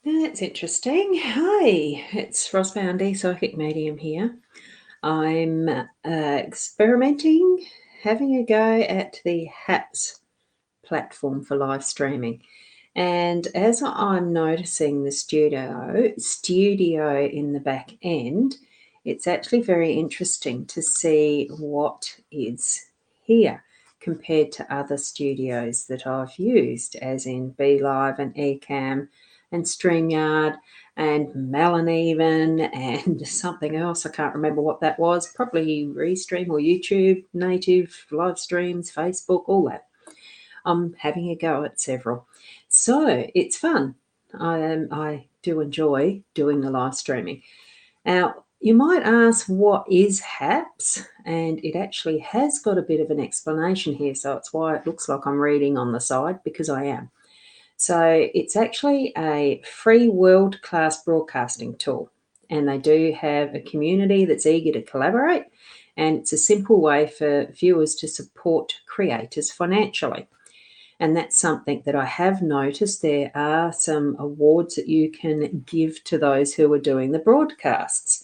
That's interesting. Hi, it's Ross Boundy, Psychic Medium here. I'm experimenting, having a go at the Haps platform for live streaming. And as I'm noticing the studio in the back end, it's actually very interesting to see what is here compared to other studios that I've used, as in BeLive and Ecamm and StreamYard and Melon even, and something else. I can't remember what that was. Probably Restream or YouTube, native live streams, Facebook, all that. I'm having a go at several. So it's fun. I do enjoy doing the live streaming. Now, you might ask, what is Haps? And it actually has got a bit of an explanation here, so it's why it looks like I'm reading on the side, because I am. So it's actually a free world-class broadcasting tool, and they do have a community that's eager to collaborate, and it's a simple way for viewers to support creators financially. And that's something that I have noticed. There are some awards that you can give to those who are doing the broadcasts,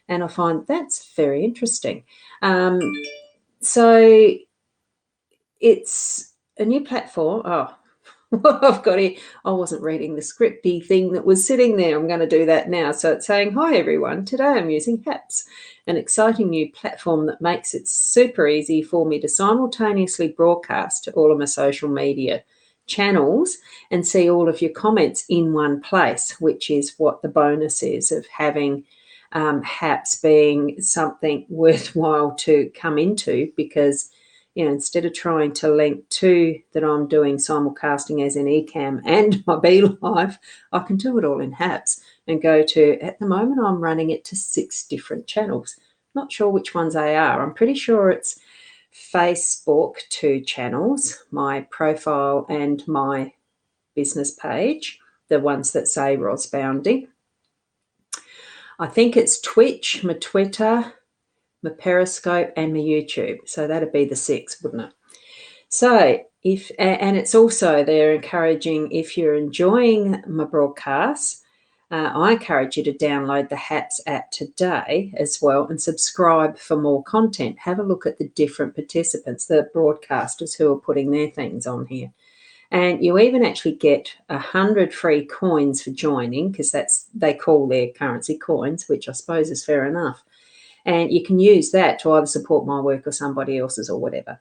and I find that's very interesting. So it's a new platform. Oh, what I've got here, I wasn't reading the scripty thing that was sitting there. I'm going to do that now. So it's saying, hi everyone, today I'm using Haps, an exciting new platform that makes it super easy for me to simultaneously broadcast to all of my social media channels and see all of your comments in one place, which is what the bonus is of having Haps being something worthwhile to come into, because instead of trying to link two that I'm doing simulcasting as in Ecamm and my BeLive, I can do it all in Haps and go to, at the moment, I'm running it to 6 different channels. Not sure which ones they are. I'm pretty sure it's Facebook 2 channels, my profile and my business page, the ones that say Ross Boundy. I think it's Twitch, my Twitter, my Periscope and my YouTube. So that'd be the 6, wouldn't it? So and it's also, they're encouraging, if you're enjoying my broadcasts, I encourage you to download the Haps app today as well and subscribe for more content. Have a look at the different participants, the broadcasters who are putting their things on here. And you even actually get 100 free coins for joining, because they call their currency coins, which I suppose is fair enough. And you can use that to either support my work or somebody else's or whatever.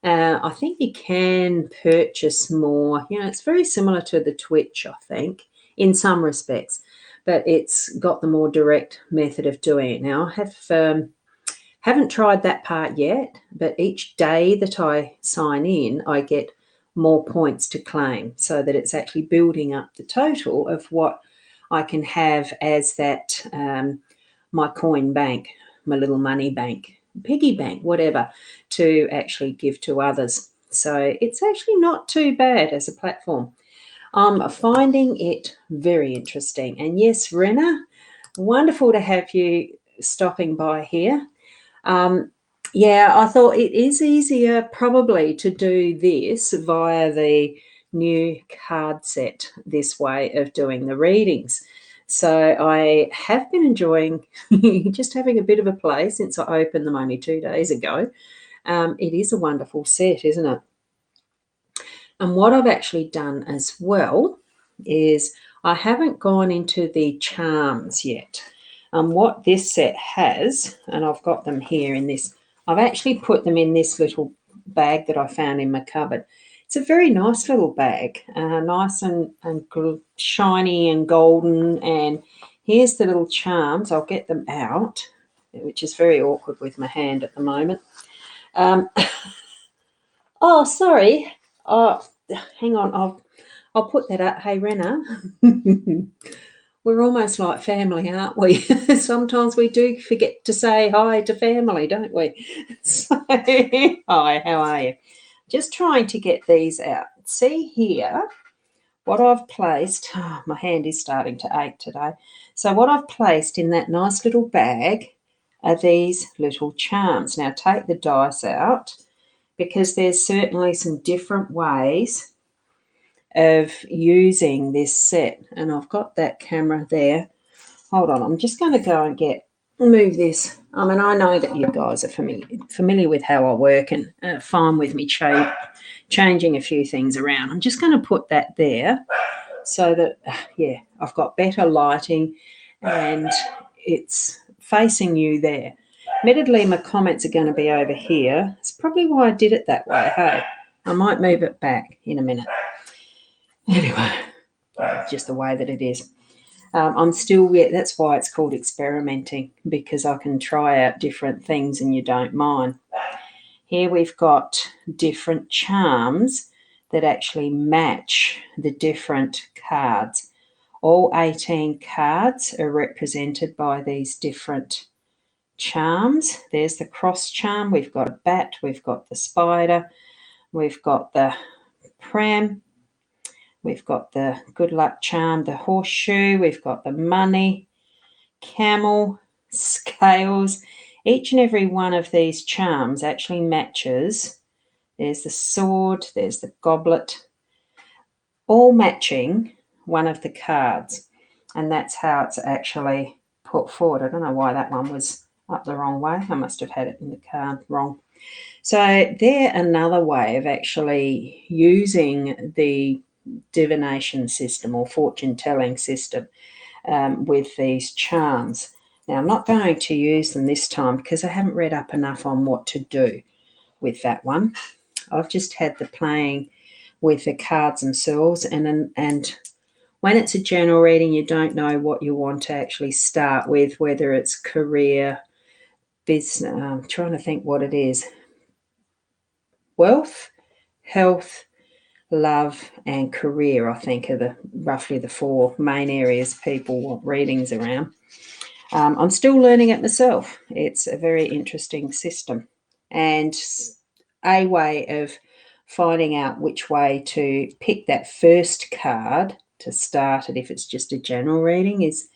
I think you can purchase more. It's very similar to the Twitch, I think, in some respects, but it's got the more direct method of doing it. Now, I haven't tried that part yet, but each day that I sign in, I get more points to claim, so that it's actually building up the total of what I can have as that my coin bank, my little money bank, piggy bank, whatever, to actually give to others. So it's actually not too bad as a platform. I'm finding it very interesting. And yes, Rena, wonderful to have you stopping by here. Yeah, I thought it is easier probably to do this via the new card set, this way of doing the readings. So I have been enjoying just having a bit of a play since I opened them only 2 days ago. It is a wonderful set, isn't it? And what I've actually done as well is I haven't gone into the charms yet. What this set has, and I've got them here in this, I've actually put them in this little bag that I found in my cupboard. It's a very nice little bag, nice and shiny and golden. And here's the little charms. I'll get them out, which is very awkward with my hand at the moment. Oh, sorry. Oh, hang on. I'll put that up. Hey, Rena. We're almost like family, aren't we? Sometimes we do forget to say hi to family, don't we? So, hi, how are you? Just trying to get these out. See here what I've placed. Oh, my hand is starting to ache today. So what I've placed in that nice little bag are these little charms. Now take the dice out, because there's certainly some different ways of using this set. And I've got that camera there. Hold on, I'm just going to go and move this. I mean, I know that you guys are familiar with how I work and fine with me changing a few things around. I'm just going to put that there so that, yeah, I've got better lighting and it's facing you there. Admittedly, my comments are going to be over here. It's probably why I did it that way. Hey, I might move it back in a minute. Anyway, just the way that it is. I'm still, that's why it's called experimenting, because I can try out different things and you don't mind. Here we've got different charms that actually match the different cards. All 18 cards are represented by these different charms. There's the cross charm. We've got a bat. We've got the spider. We've got the pram. We've got the good luck charm, the horseshoe. We've got the money, camel, scales. Each and every one of these charms actually matches. There's the sword. There's the goblet. All matching one of the cards. And that's how it's actually put forward. I don't know why that one was up the wrong way. I must have had it in the card wrong. So they're another way of actually using the divination system or fortune telling system with these charms. Now, I'm not going to use them this time because I haven't read up enough on what to do with that one. I've just had the playing with the cards themselves, and when it's a general reading, you don't know what you want to actually start with, whether it's career, business, I'm trying to think what it is, wealth, health, love and career, I think, are roughly the four main areas people want readings around. I'm still learning it myself. It's a very interesting system and a way of finding out which way to pick that first card to start it if it's just a general reading is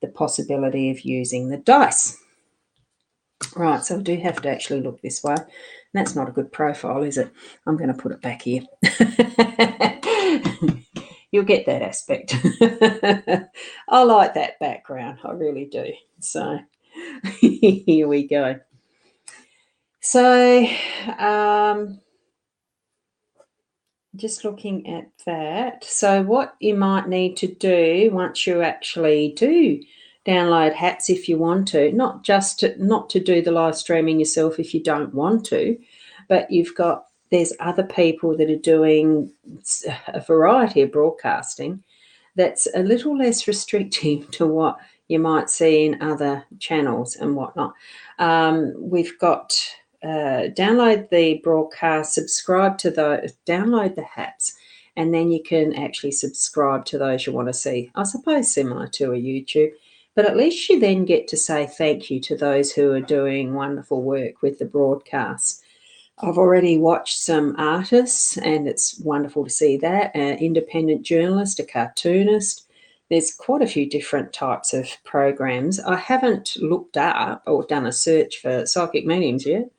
the possibility of using the dice. Right, so I do have to actually look this way. That's not a good profile, is it? I'm going to put it back here. You'll get that aspect. I like that background. I really do. So here we go. So just looking at that. So what you might need to do once you actually do download Haps, if you want to, not to do the live streaming yourself if you don't want to, but there's other people that are doing a variety of broadcasting that's a little less restrictive to what you might see in other channels and whatnot. We've got download the broadcast, download the Haps, and then you can actually subscribe to those you want to see. I suppose similar to a YouTube, but at least you then get to say thank you to those who are doing wonderful work with the broadcasts. I've already watched some artists, and it's wonderful to see that. An independent journalist, a cartoonist. There's quite a few different types of programs. I haven't looked up or done a search for psychic mediums yet.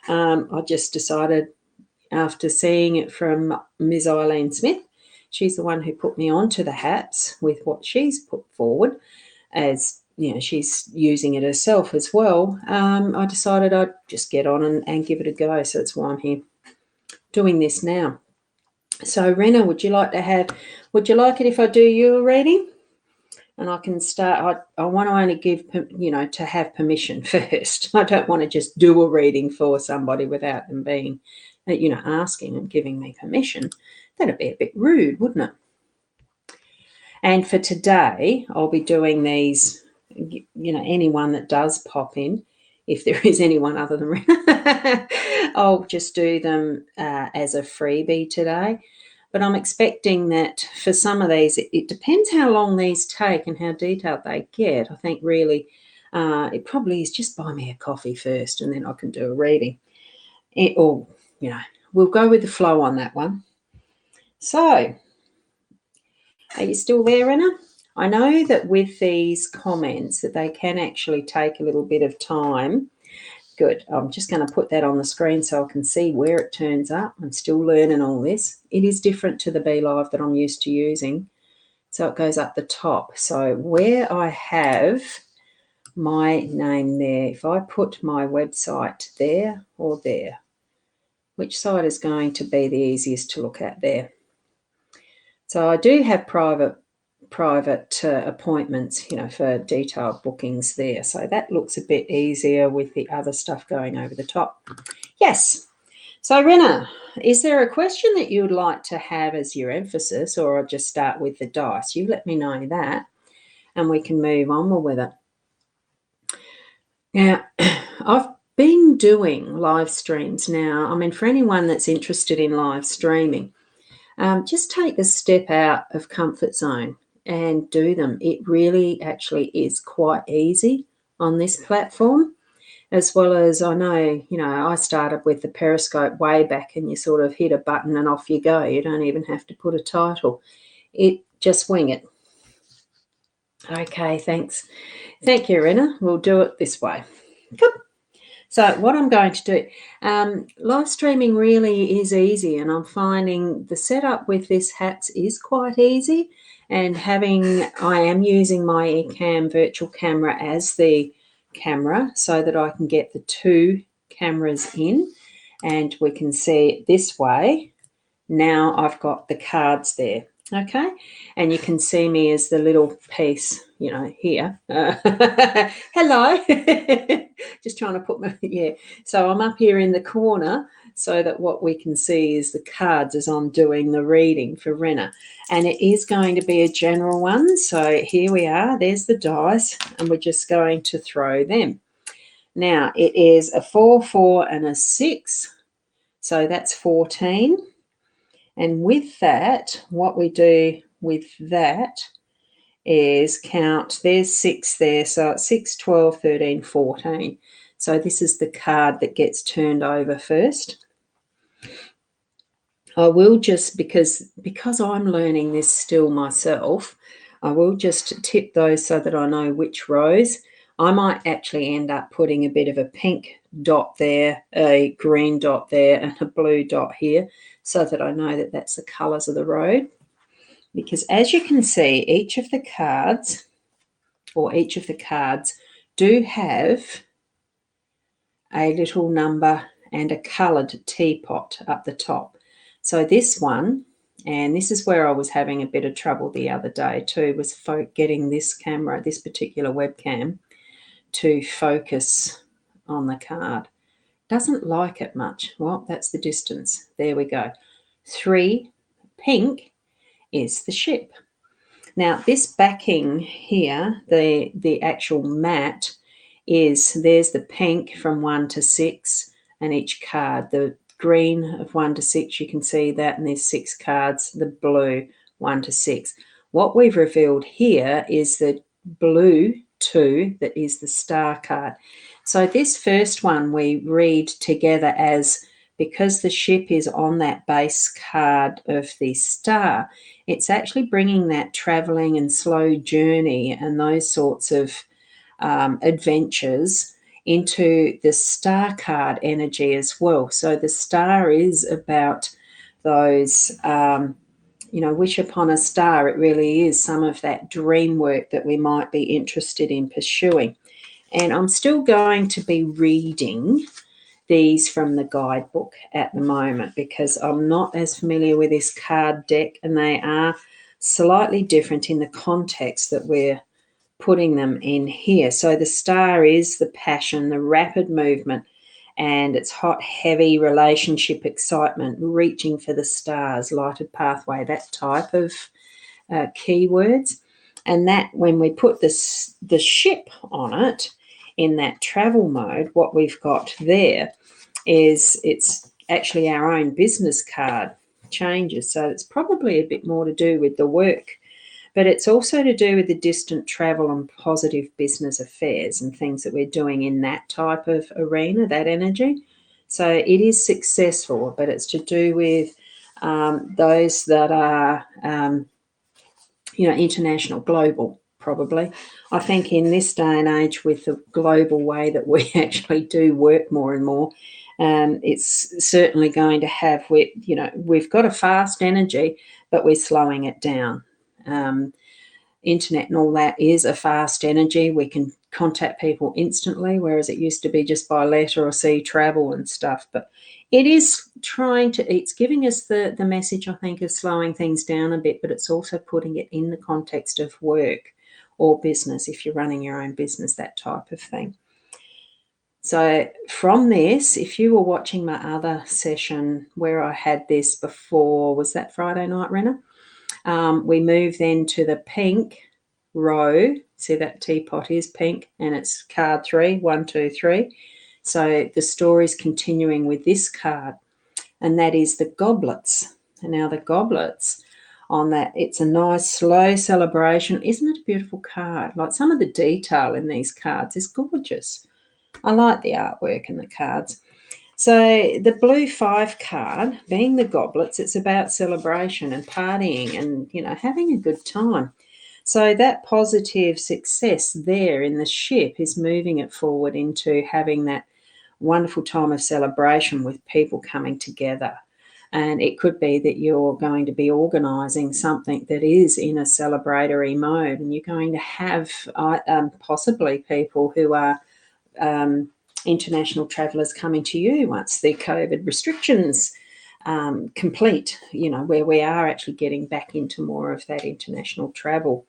I just decided after seeing it from Ms. Eileen Smith, she's the one who put me on to the Haps with what she's put forward, as you know, she's using it herself as well. I decided I'd just get on and give it a go. So that's why I'm here doing this now. So Rena, would you like it if I do you a reading? And I can start. I want to only give, to have permission first. I don't want to just do a reading for somebody without them being, asking and giving me permission. That'd be a bit rude, wouldn't it? And for today, I'll be doing these, anyone that does pop in, if there is anyone other than Rena, I'll just do them as a freebie today. But I'm expecting that for some of these, it depends how long these take and how detailed they get. I think really it probably is just buy me a coffee first and then I can do a reading. We'll go with the flow on that one. So, are you still there, Rena? I know that with these comments that they can actually take a little bit of time Good. I'm just going to put that on the screen so I can see where it turns up. I'm still learning all this. It is different to the Be Live that I'm used to using. So it goes up the top. So where I have my name there, if I put my website there or there, which side is going to be the easiest to look at there? So I do have private appointments, for detailed bookings there. So that looks a bit easier with the other stuff going over the top. Yes. So Rena, is there a question that you would like to have as your emphasis, or I'll just start with the dice? You let me know that and we can move on with it. Now, I've been doing live streams now. I mean, for anyone that's interested in live streaming, just take a step out of comfort zone and do them. It really actually is quite easy on this platform, as well as I know, I started with the Periscope way back and you sort of hit a button and off you go. You don't even have to put a title. Just wing it. Okay, thanks. Thank you, Rena. We'll do it this way. Good. So what I'm going to do, live streaming really is easy, and I'm finding the setup with this Haps is quite easy, and I am using my Ecamm virtual camera as the camera so that I can get the two cameras in and we can see it this way. Now I've got the cards there. Okay, and you can see me as the little piece, here. Hello. Just trying to put So I'm up here in the corner so that what we can see is the cards as I'm doing the reading for Rena. And it is going to be a general one. So here we are. There's the dice, and we're just going to throw them. Now, it is a 4, 4, and a 6. So that's 14. And with that, what we do with that is count. There's 6 there. So it's 6, 12, 13, 14. So this is the card that gets turned over first. I will just, because I'm learning this still myself, I will just tip those so that I know which rows. I might actually end up putting a bit of a pink dot there, a green dot there, and a blue dot here, so that I know that that's the colours of the road. Because as you can see, each of the cards do have a little number and a coloured teapot up the top. So this one, and this is where I was having a bit of trouble the other day too, was getting this camera, this particular webcam, to focus on the card. Doesn't like it much. Well, that's the distance. There we go. 3 pink is the ship. Now this backing here, the actual mat, there's the pink from 1 to 6, and each card, the green of 1 to 6, you can see that, and there's 6 cards, the blue 1 to 6. What we've revealed here is the blue 2, that is the star card. So this first one we read together as, because the ship is on that base card of the star, it's actually bringing that traveling and slow journey and those sorts of adventures into the star card energy as well. So the star is about those, wish upon a star. It really is some of that dream work that we might be interested in pursuing. And I'm still going to be reading these from the guidebook at the moment because I'm not as familiar with this card deck, and they are slightly different in the context that we're putting them in here. So the star is the passion, the rapid movement, and it's hot, heavy relationship excitement, reaching for the stars, lighted pathway, that type of keywords. And that when we put the ship on it in that travel mode, what we've got there is it's actually our own business card changes. So it's probably a bit more to do with the work, but it's also to do with the distant travel and positive business affairs and things that we're doing in that type of arena, that energy. So it is successful, but it's to do with those that are, international, global probably. I think in this day and age, with the global way that we actually do work more and more, it's certainly going to have, we've got a fast energy, but we're slowing it down. Internet and all that is a fast energy. We can contact people instantly, whereas it used to be just by letter or sea travel and stuff. But it is it's giving us the message, I think, of slowing things down a bit, but it's also putting it in the context of work or business, if you're running your own business, that type of thing. So from this, if you were watching my other session where I had this before, was that Friday night, Renna? We move then to the pink row. See, that teapot is pink and it's card 3, 1, 2, 3. So the story's continuing with this card, and that is the goblets. And now the goblets on that, it's a nice slow celebration. Isn't it a beautiful card? Like, some of the detail in these cards is gorgeous. I like the artwork in the cards. So the blue 5 card, being the goblets, it's about celebration and partying and, having a good time. So that positive success there in the ship is moving it forward into having that wonderful time of celebration with people coming together. And it could be that you're going to be organising something that is in a celebratory mode, and you're going to have possibly people who are international travellers coming to you once the COVID restrictions complete, where we are actually getting back into more of that international travel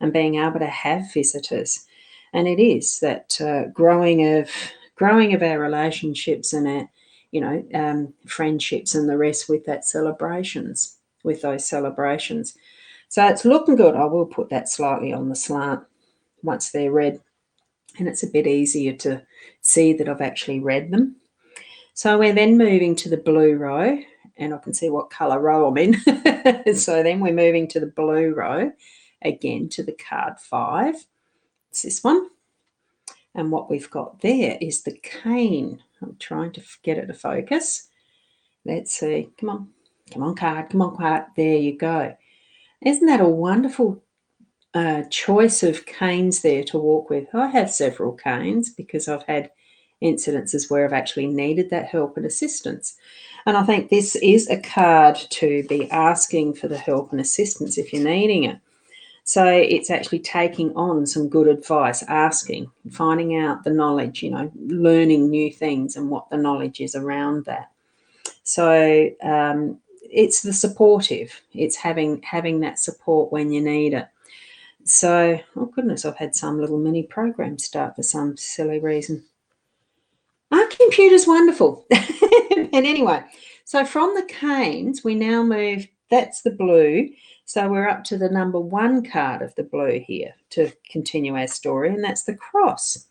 and being able to have visitors. And it is that growing of our relationships and our, friendships and the rest with those celebrations. So it's looking good. I will put that slightly on the slant once they're read, and it's a bit easier to see that I've actually read them. So we're then moving to the blue row, and I can see what colour row I'm in. So then we're moving to the blue row, again to the card 5. It's this one. And what we've got there is the cane. I'm trying to get it to focus. Let's see. Come on, card. Come on, card. There you go. Isn't that a wonderful choice of canes there to walk with? I have several canes because I've had incidences where I've actually needed that help and assistance. And I think this is a card to be asking for the help and assistance if you're needing it. So it's actually taking on some good advice, asking, finding out the knowledge, learning new things and what the knowledge is around that. So it's the supportive. It's having that support when you need it. So, oh goodness, I've had some little mini program start for some silly reason. Our computer's wonderful. And anyway, so from the canes, we now move, that's the blue. So we're up to the number 1 card of the blue here to continue our story, and that's the cross.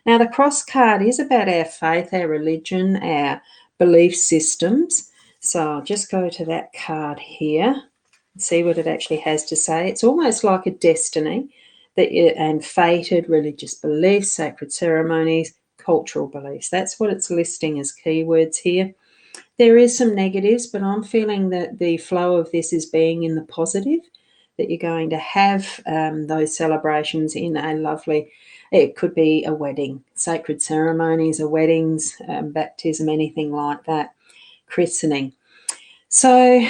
Now, the cross card is about our faith, our religion, our belief systems. So I'll just go to that card here and see what it actually has to say. It's almost like a destiny and fated religious beliefs, sacred ceremonies, cultural beliefs. That's what it's listing as keywords here. There is some negatives, but I'm feeling that the flow of this is being in the positive, that you're going to have those celebrations in a lovely, it could be a wedding, sacred ceremonies or weddings, baptism, anything like that, christening. So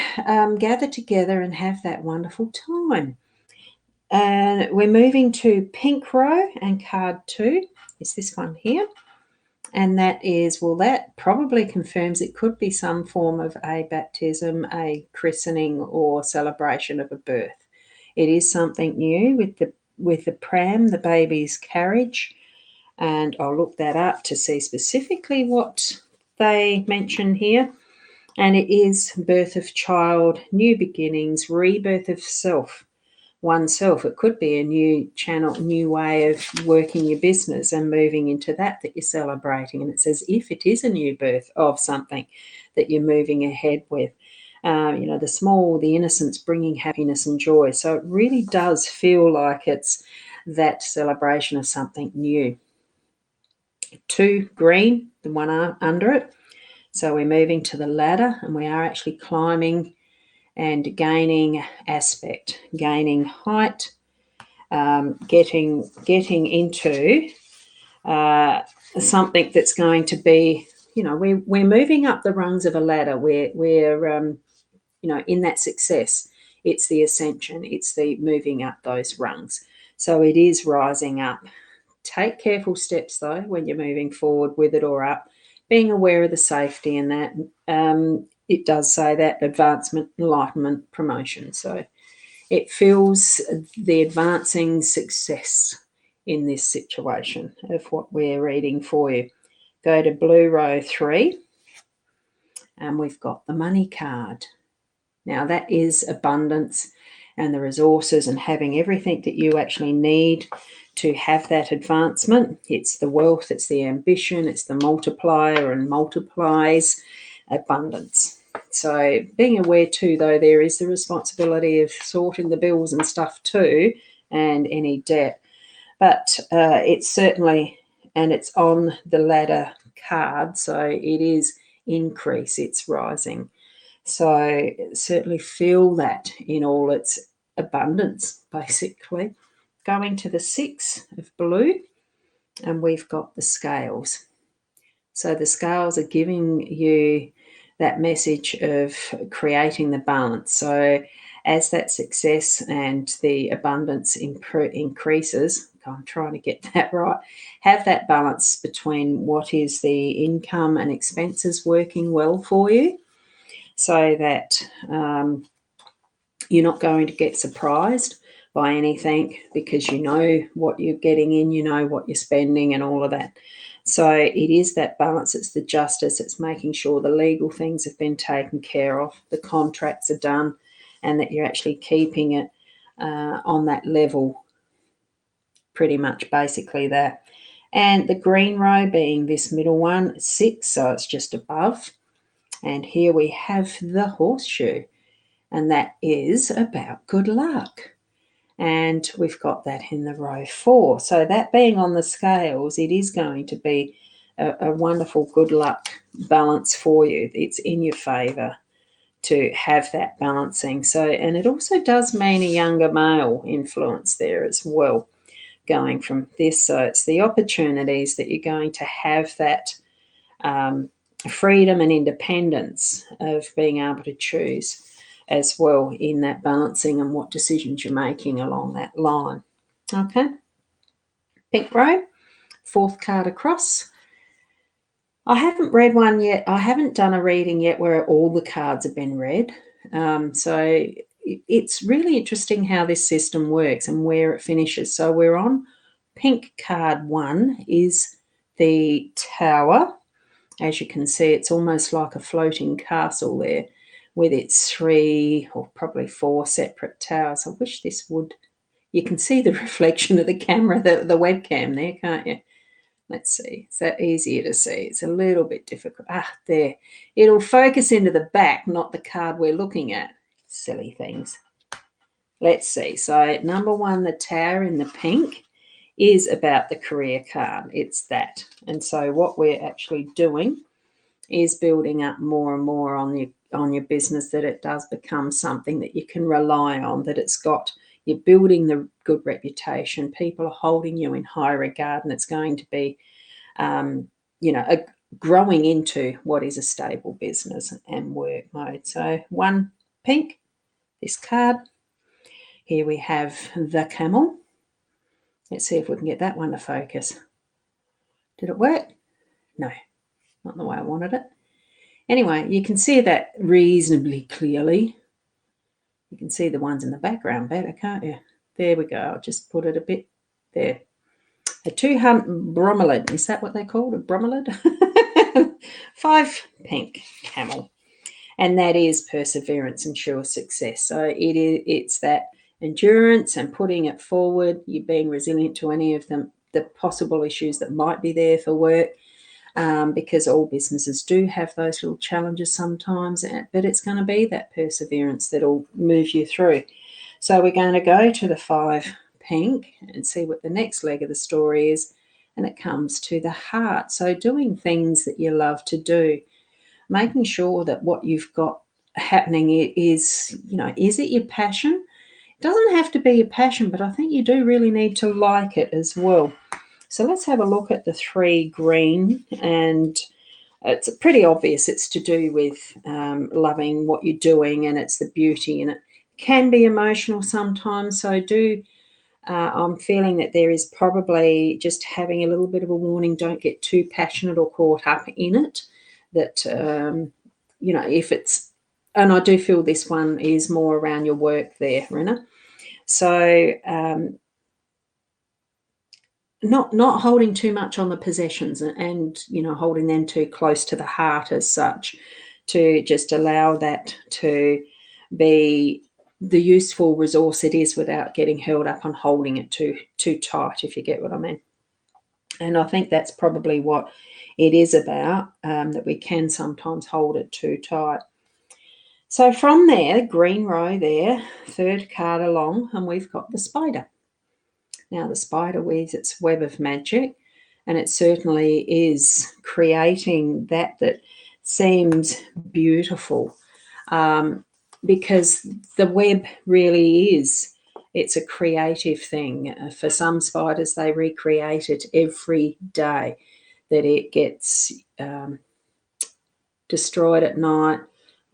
gather together and have that wonderful time. And we're moving to pink row, and card 2 is this one here. And that is, well, that probably confirms it could be some form of a baptism, a christening, or celebration of a birth. It is something new with the pram, the baby's carriage, and I'll look that up to see specifically what they mention here. And it is birth of child, new beginnings, rebirth of self. Oneself. It could be a new channel, new way of working your business and moving into that you're celebrating. And it's as if it is a new birth of something that you're moving ahead with. The small, the innocence, bringing happiness and joy. So it really does feel like it's that celebration of something new. 2 green, the one under it. So we're moving to the ladder, and we are actually climbing and gaining aspect, gaining height, getting into something that's going to be, we're moving up the rungs of a ladder. We're in that success. It's the ascension. It's the moving up those rungs. So it is rising up. Take careful steps, though, when you're moving forward with it or up, being aware of the safety in that. It does say that advancement, enlightenment, promotion. So it feels the advancing success in this situation of what we're reading for you. Go to blue row 3, and we've got the money card. Now that is abundance and the resources and having everything that you actually need to have that advancement. It's the wealth, it's the ambition, it's the multiplier and multiplies abundance. So being aware too, though, there is the responsibility of sorting the bills and stuff too, and any debt. But it's certainly, and it's on the ladder card, so it is increase, it's rising. So certainly feel that in all its abundance, basically. Going to the 6 of blue, and we've got the scales. So the scales are giving you that message of creating the balance. So as that success and the abundance increases, I'm trying to get that right, have that balance between what is the income and expenses working well for you, so that you're not going to get surprised by anything, because you know what you're getting in, you know what you're spending and all of that. So it is that balance, it's the justice, it's making sure the legal things have been taken care of, the contracts are done, and that you're actually keeping it on that level, pretty much basically that. And the green row being this middle one, 6, so it's just above. And here we have the horseshoe, and that is about good luck. And we've got that in the row 4. So that being on the scales, it is going to be a wonderful good luck balance for you. It's in your favour to have that balancing. So, and it also does mean a younger male influence there as well, going from this. So it's the opportunities that you're going to have that freedom and independence of being able to choose as well in that balancing and what decisions you're making along that line. Okay, pink row, 4th card across. I haven't read one yet. I haven't done a reading yet where all the cards have been read. So it's really interesting how this system works and where it finishes. So we're on pink card 1 is the Tower. As you can see, it's almost like a floating castle there with its 3 or probably 4 separate towers. I wish this would, you can see the reflection of the camera, the webcam there, can't you? Let's see, is that easier to see? It's a little bit difficult. There. It'll focus into the back, not the card we're looking at. Silly things. Let's see. So number 1, the Tower in the pink, is about the career card. It's that. And so what we're actually doing is building up more and more on your business, that it does become something that you can rely on, that it's got, you're building the good reputation, people are holding you in high regard, and it's going to be growing into what is a stable business and work mode. So 1 pink, this card. Here we have the Camel. Let's see if we can get that one to focus. Did it work? No, not the way I wanted it. Anyway, you can see that reasonably clearly. You can see the ones in the background better, can't you? There we go. I'll just put it a bit there. A 200 bromelid. Is that what they're called? A bromelid? 5 pink camel. And that is perseverance and sure success. So it's that endurance and putting it forward. You're being resilient to any of the possible issues that might be there for work. Because all businesses do have those little challenges sometimes, but it's going to be that perseverance that'll move you through. So we're going to go to the 5 pink and see what the next leg of the story is, and it comes to the heart. So doing things that you love to do, making sure that what you've got happening is, is it your passion? Doesn't have to be a passion, but I think you do really need to like it as well. So let's have a look at the 3 green, and it's pretty obvious it's to do with loving what you're doing, and it's the beauty, and it can be emotional sometimes. So I'm feeling that there is probably just having a little bit of a warning. Don't get too passionate or caught up in it. That, if it's, and I do feel this one is more around your work there, Rena. So not holding too much on the possessions, and holding them too close to the heart as such, to just allow that to be the useful resource it is without getting held up on holding it too tight, if you get what I mean. And I think that's probably what it is about, that we can sometimes hold it too tight. So from there, green row there, 3rd card along, and we've got the spider. Now the spider weaves its web of magic, and it certainly is creating that seems beautiful, because the web really is, it's a creative thing. For some spiders, they recreate it every day, that it gets destroyed at night.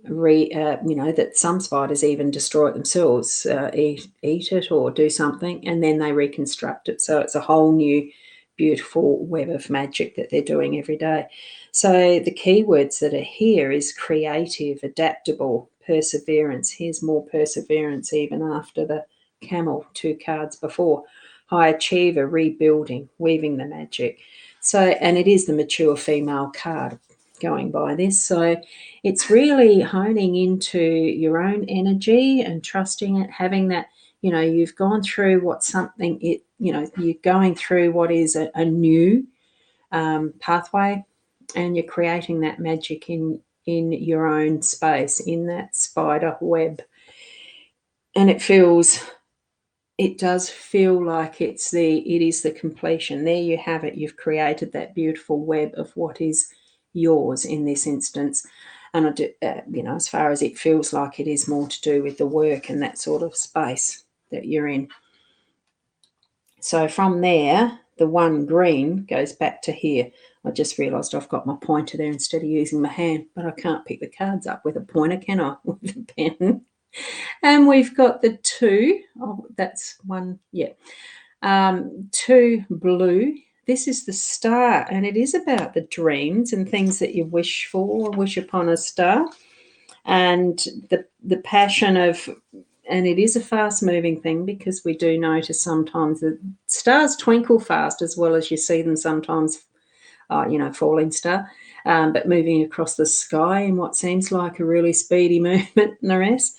That some spiders even destroy it themselves, eat it or do something, and then they reconstruct it. So it's a whole new beautiful web of magic that they're doing every day. So the keywords that are here is creative, adaptable, perseverance. Here's more perseverance even after the camel 2 cards before. High achiever, rebuilding, weaving the magic. So, and it is the mature female card going by this. So it's really honing into your own energy and trusting it, having that, you've gone through you're going through what is a new pathway, and you're creating that magic in your own space, in that spider web. And it does feel like it is the completion. There you have it. You've created that beautiful web of what is yours in this instance. And I do, as far as it feels like, it is more to do with the work and that sort of space that you're in. So from there, the 1 green goes back to here. I just realised I've got my pointer there instead of using my hand, but I can't pick the cards up with a pointer, can I? With a pen. And we've got the 2. Oh, that's 1. Yeah. 2 blue. This is the star, and it is about the dreams and things that you wish for, wish upon a star, and the passion of, and it is a fast-moving thing, because we do notice sometimes that stars twinkle fast, as well as you see them sometimes, falling star, but moving across the sky in what seems like a really speedy movement and the rest.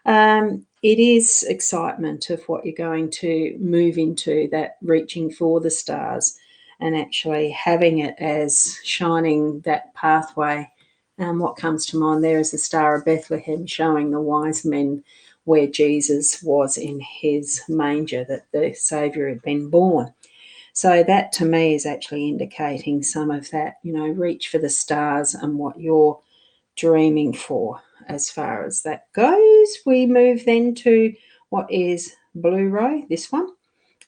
It is excitement of what you're going to move into, that reaching for the stars and actually having it as shining that pathway. What comes to mind there is the Star of Bethlehem, showing the wise men where Jesus was in his manger, that the Saviour had been born. So that to me is actually indicating some of that, reach for the stars and what you're dreaming for. As far as that goes, we move then to what is blue row, this one,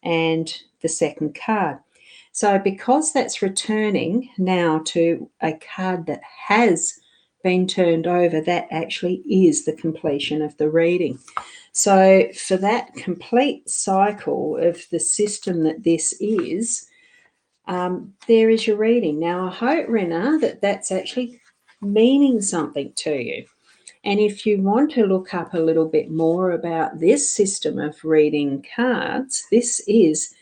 and the 2nd card. So because that's returning now to a card that has been turned over, that actually is the completion of the reading. So for that complete cycle of the system that this is, there is your reading. Now I hope, Rena, that that's actually meaning something to you. And if you want to look up a little bit more about this system of reading cards, this is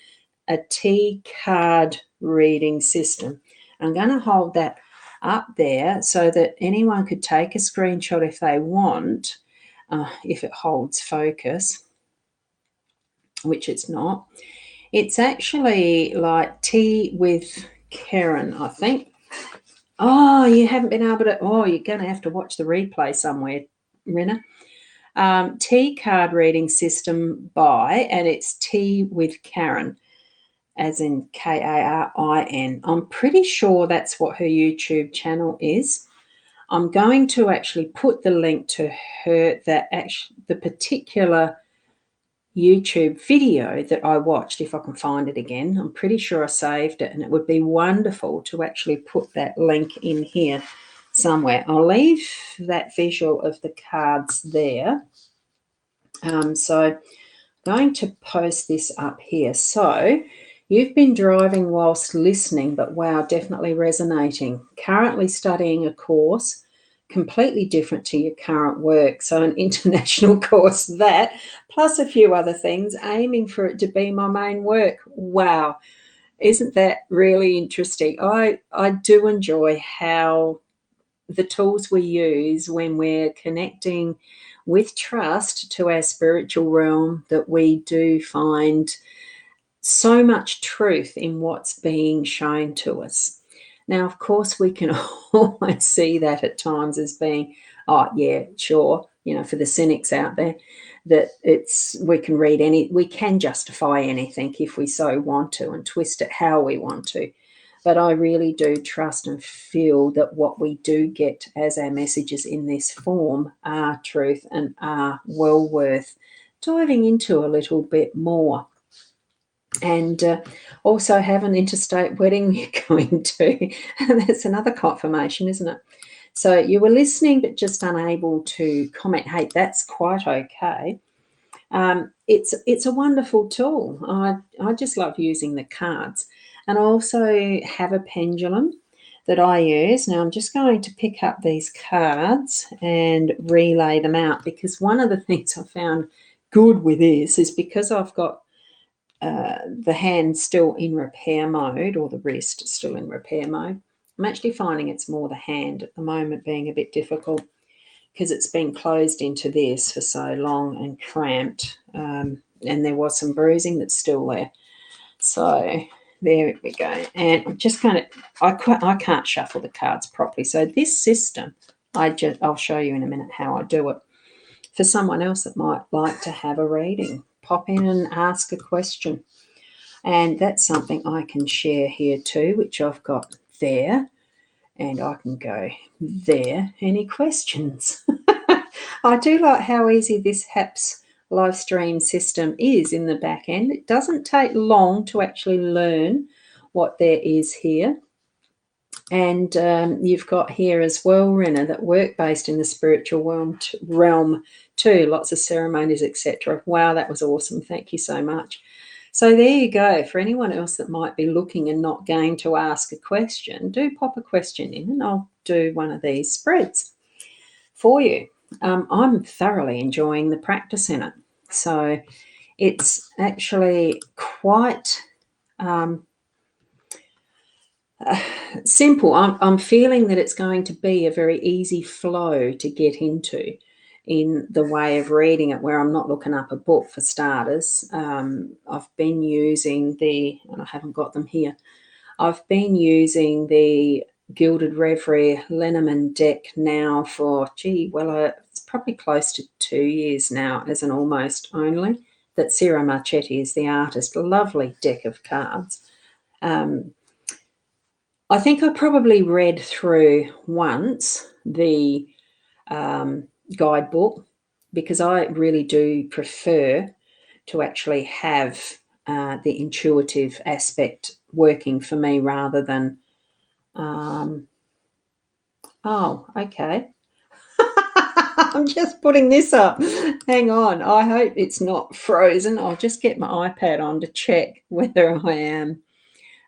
a T card reading system. I'm going to hold that up there so that anyone could take a screenshot if they want, if it holds focus, which it's not. It's actually like tea with Karen, I think. Oh, you haven't been able to. Oh, you're going to have to watch the replay somewhere, Rena. T card reading system by, and it's Tea with Karen, as in Karin. I'm pretty sure that's what her YouTube channel is. I'm going to actually put the link to her, the particular YouTube video that I watched, if I can find it again. I'm pretty sure I saved it, and it would be wonderful to actually put that link in here somewhere. I'll leave that visual of the cards there. So I'm going to post this up here. So you've been driving whilst listening, but wow, definitely resonating. Currently studying a course completely different to your current work. So an international course, that, plus a few other things, aiming for it to be my main work. Wow. Isn't that really interesting? I do enjoy how the tools we use when we're connecting with trust to our spiritual realm, that we do find so much truth in what's being shown to us. Now, of course, we can always see that at times as being, oh, yeah, sure, for the cynics out there, that we can justify anything if we so want to and twist it how we want to. But I really do trust and feel that what we do get as our messages in this form are truth and are well worth diving into a little bit more. And also have an interstate wedding you're going to. And that's another confirmation, isn't it? So you were listening but just unable to comment. Hey, that's quite okay. It's a wonderful tool. I just love using the cards. And I also have a pendulum that I use. Now I'm just going to pick up these cards and relay them out, because one of the things I found good with this is because I've got the hand still in repair mode, or the wrist still in repair mode. I'm actually finding it's more the hand at the moment being a bit difficult, because it's been closed into this for so long and cramped, and there was some bruising that's still there. So there we go. And I'm just going to, I can't shuffle the cards properly. So this system, I'll show you in a minute how I do it. For someone else that might like to have a reading, pop in and ask a question. And that's something I can share here too, which I've got there. And I can go there. Any questions? I do like how easy this Haps live stream system is in the back end. It doesn't take long to actually learn what there is here. And you've got here as well, Rena, that work-based in the spiritual realm too, lots of ceremonies, etc. Wow, that was awesome. Thank you so much. So there you go. For anyone else that might be looking and not going to ask a question, do pop a question in and I'll do one of these spreads for you. I'm thoroughly enjoying the practice in it. So it's actually quite simple. I'm feeling that it's going to be a very easy flow to get into in the way of reading it, where I'm not looking up a book for starters. I've been using and I haven't got them here, I've been using the Gilded Reverie Lenormand deck now for, it's probably close to 2 years now as an almost only, that Ciro Marchetti is the artist. A lovely deck of cards. I think I probably read through once the guidebook, because I really do prefer to actually have the intuitive aspect working for me rather than oh, okay. I'm just putting this up. Hang on. I hope it's not frozen. I'll just get my iPad on to check whether I am.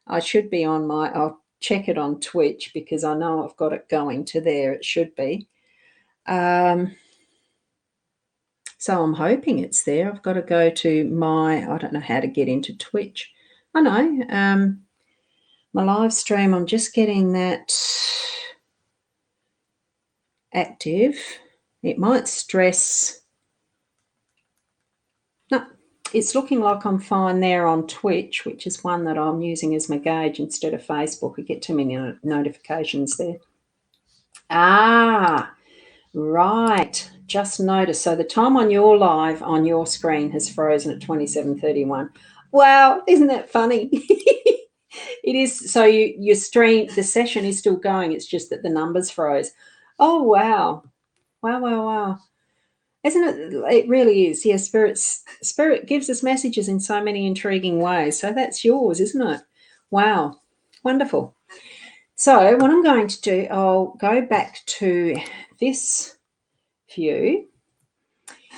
I should be on I'll check it on Twitch, because I know I've got it going to there. It should be. So I'm hoping it's there. I've got to go to I don't know how to get into Twitch. I know. My live stream, I'm just getting that active. It might stress. No, it's looking like I'm fine there on Twitch, which is one that I'm using as my gauge instead of Facebook. I get too many notifications there. Ah, right. Just noticed. So the time on your live on your screen has frozen at 27:31. Wow, isn't that funny? It is. So your stream, the session is still going. It's just that the numbers froze. Oh, wow. Wow. Isn't it? It really is. Yeah, Spirit gives us messages in so many intriguing ways. So that's yours, isn't it? Wow, wonderful. So what I'm going to do, I'll go back to this view,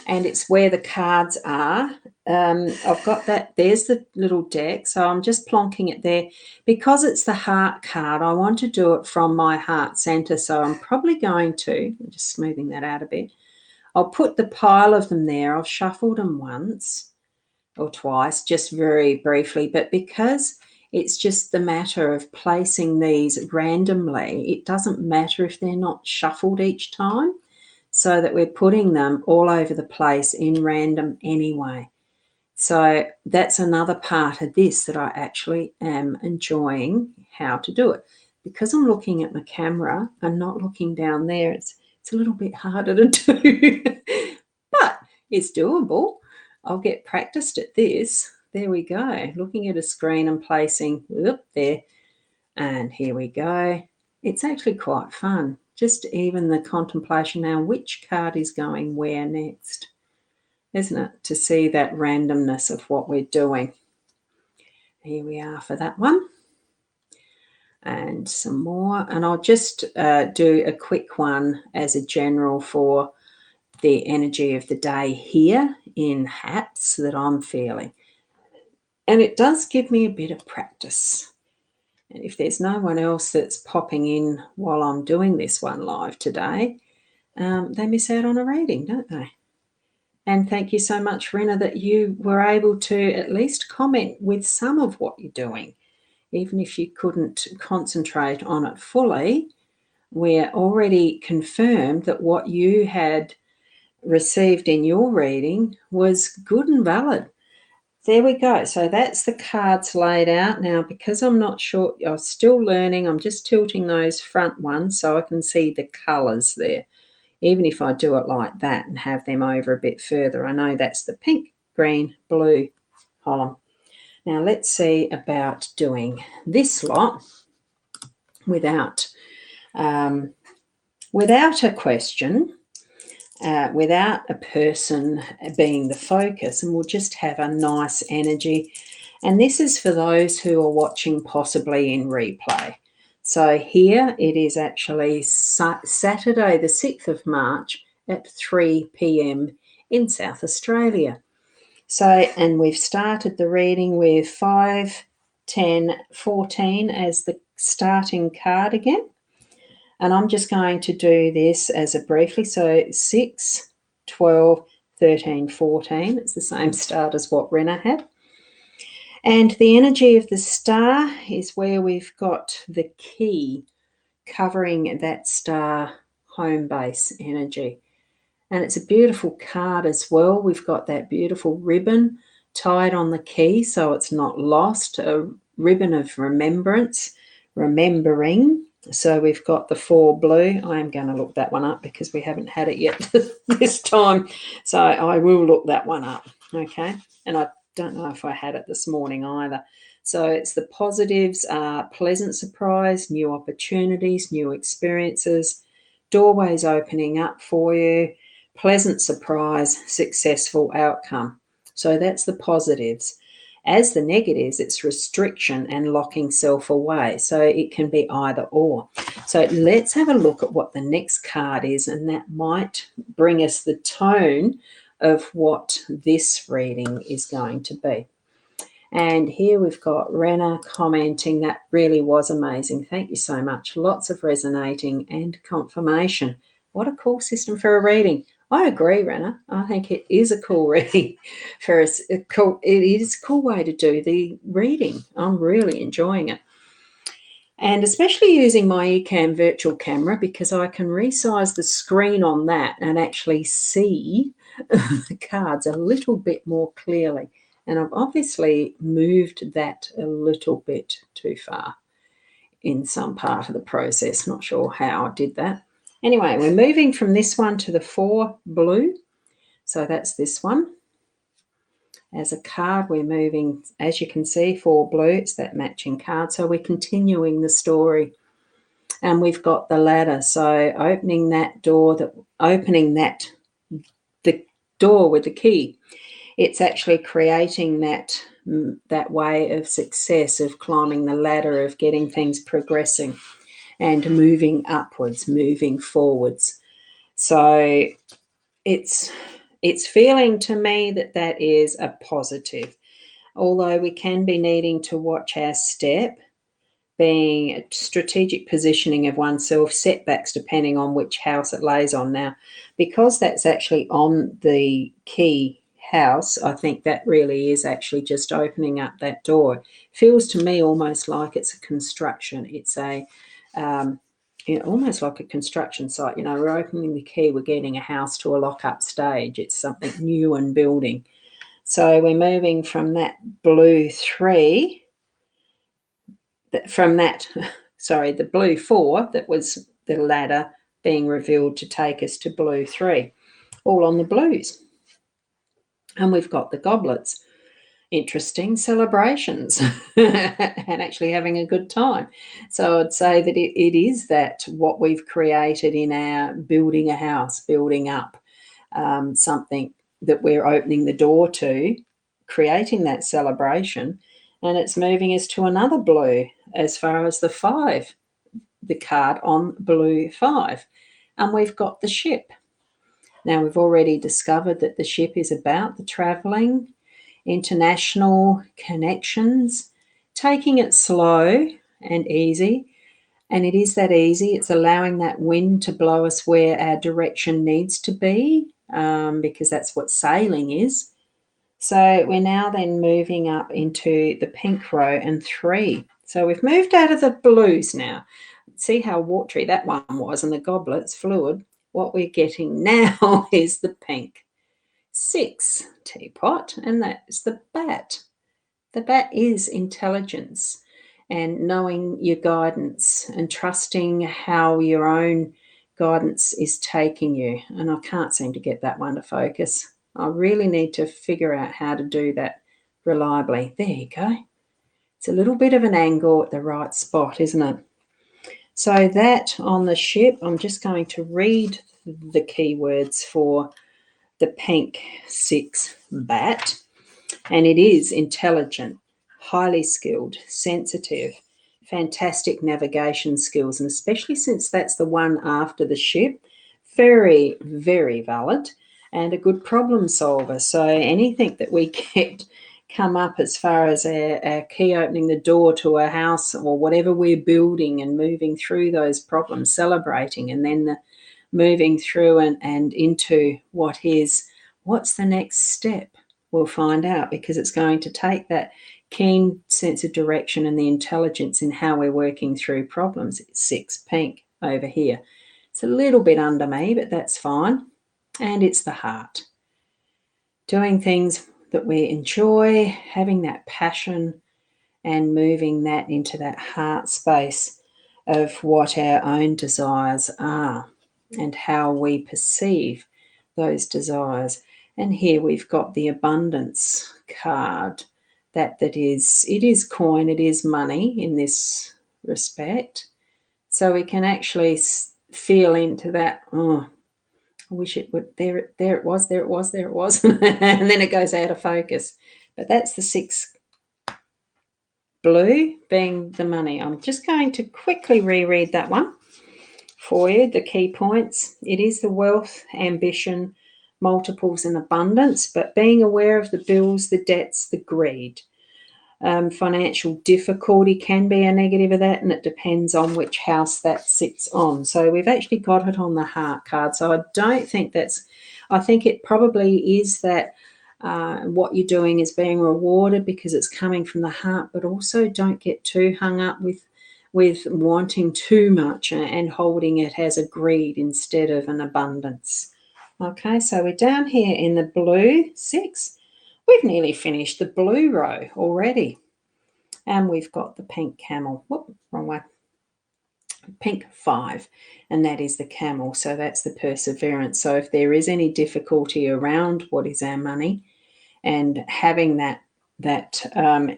and it's where the cards are. I've got that. There's the little deck. So I'm just plonking it there. Because it's the heart card, I want to do it from my heart center. So I'm probably going to, I'm just smoothing that out a bit. I'll put the pile of them there. I've shuffled them once or twice, just very briefly. But because it's just the matter of placing these randomly, it doesn't matter if they're not shuffled each time, so that we're putting them all over the place in random anyway. So that's another part of this that I actually am enjoying how to do it. Because I'm looking at my camera and not looking down there, it's a little bit harder to do, but it's doable. I'll get practiced at this. There we go. Looking at a screen and placing there. And here we go. It's actually quite fun. Just even the contemplation now, which card is going where next, isn't it? To see that randomness of what we're doing. Here we are for that one. And some more. And I'll just do a quick one as a general for the energy of the day here in Haps that I'm feeling. And it does give me a bit of practice. And if there's no one else that's popping in while I'm doing this one live today, they miss out on a reading, don't they? And thank you so much, Rena, that you were able to at least comment with some of what you're doing. Even if you couldn't concentrate on it fully, we're already confirmed that what you had received in your reading was good and valid. There we go. So that's the cards laid out. Now, because I'm not sure, I'm still learning, I'm just tilting those front ones so I can see the colours there. Even if I do it like that and have them over a bit further, I know that's the pink, green, blue column. Now let's see about doing this lot without a question, without a person being the focus, and we'll just have a nice energy. And this is for those who are watching possibly in replay. So here it is actually Saturday the 6th of March at 3 p.m. in South Australia. So, and we've started the reading with 5, 10, 14 as the starting card again. And I'm just going to do this as a briefly. So 6, 12, 13, 14. It's the same start as what Rena had. And the energy of the star is where we've got the key covering that star home base energy. And it's a beautiful card as well. We've got that beautiful ribbon tied on the key so it's not lost, a ribbon of remembrance, remembering. So we've got the 4 blue. I am going to look that one up because we haven't had it yet this time. So I will look that one up, okay? And I don't know if I had it this morning either. So it's the positives are pleasant surprise, new opportunities, new experiences, doorways opening up for you, pleasant surprise, successful outcome. So that's the positives. As the negatives, it's restriction and locking self away. So it can be either or. So let's have a look at what the next card is, and that might bring us the tone of what this reading is going to be. And here we've got Rena commenting, that really was amazing. Thank you so much. Lots of resonating and confirmation. What a cool system for a reading. I agree, Rena. I think it is a cool reading for us. It is a cool way to do the reading. I'm really enjoying it. And especially using my Ecamm virtual camera, because I can resize the screen on that and actually see the cards a little bit more clearly. And I've obviously moved that a little bit too far in some part of the process. Not sure how I did that. Anyway, we're moving from this one to the 4 blue. So that's this one. As a card, we're moving, as you can see, 4 blue. It's that matching card. So we're continuing the story. And we've got the ladder. So opening that door, the door with the key. It's actually creating that way of success, of climbing the ladder, of getting things progressing and moving upwards, moving forwards. So it's feeling to me that is a positive, although we can be needing to watch our step, being a strategic positioning of oneself, setbacks depending on which house it lays on. Now, because that's actually on the key house, I think that really is actually just opening up that door. It feels to me almost like it's a construction. It's almost like a construction site. We're opening the key, we're getting a house to a lock-up stage. It's something new and building. So we're moving from that blue 3, the blue 4, that was the ladder being revealed to take us to blue 3, all on the blues. And we've got the goblets. Interesting celebrations and actually having a good time. So I'd say that it is that what we've created in our building a house, building up something that we're opening the door to, creating that celebration, and it's moving us to another blue as far as the 5, the card on blue 5. And we've got the ship. Now, we've already discovered that the ship is about the travelling, international connections, taking it slow and easy. And it is that easy. It's allowing that wind to blow us where our direction needs to be, because that's what sailing is. So we're now then moving up into the pink row and 3. So we've moved out of the blues now. See how watery that one was, and the goblets fluid. What we're getting now is the pink 6 teapot, and that's the bat. The bat is intelligence and knowing your guidance and trusting how your own guidance is taking you. And I can't seem to get that one to focus. I really need to figure out how to do that reliably. There you go. It's a little bit of an angle at the right spot, isn't it? So that on the ship, I'm just going to read the keywords for the pink 6 bat. And it is intelligent, highly skilled, sensitive, fantastic navigation skills, and especially since that's the one after the ship, very, very valid, and a good problem solver. So anything that we get come up as far as our key opening the door to a house or whatever we're building and moving through those problems, celebrating, and then the moving through and into what's the next step. We'll find out, because it's going to take that keen sense of direction and the intelligence in how we're working through problems. It's 6 pink over here. It's a little bit under me, but that's fine. And it's the heart. Doing things that we enjoy, having that passion, and moving that into that heart space of what our own desires are and how we perceive those desires. And here we've got the abundance card. It is coin, it is money in this respect. So we can actually feel into that. Oh, I wish it would. There it was. And then it goes out of focus. But that's the 6 blue being the money. I'm just going to quickly reread that one for you, the key points. It is the wealth, ambition, multiples, and abundance, but being aware of the bills, the debts, the greed. Financial difficulty can be a negative of that, and it depends on which house that sits on. So we've actually got it on the heart card. So I don't think I think it probably is that what you're doing is being rewarded because it's coming from the heart, but also don't get too hung up with wanting too much and holding it as a greed instead of an abundance. Okay, so we're down here in the blue 6. We've nearly finished the blue row already. And we've got the pink camel. Whoop, wrong way. Pink 5, and that is the camel. So that's the perseverance. So if there is any difficulty around what is our money and having that are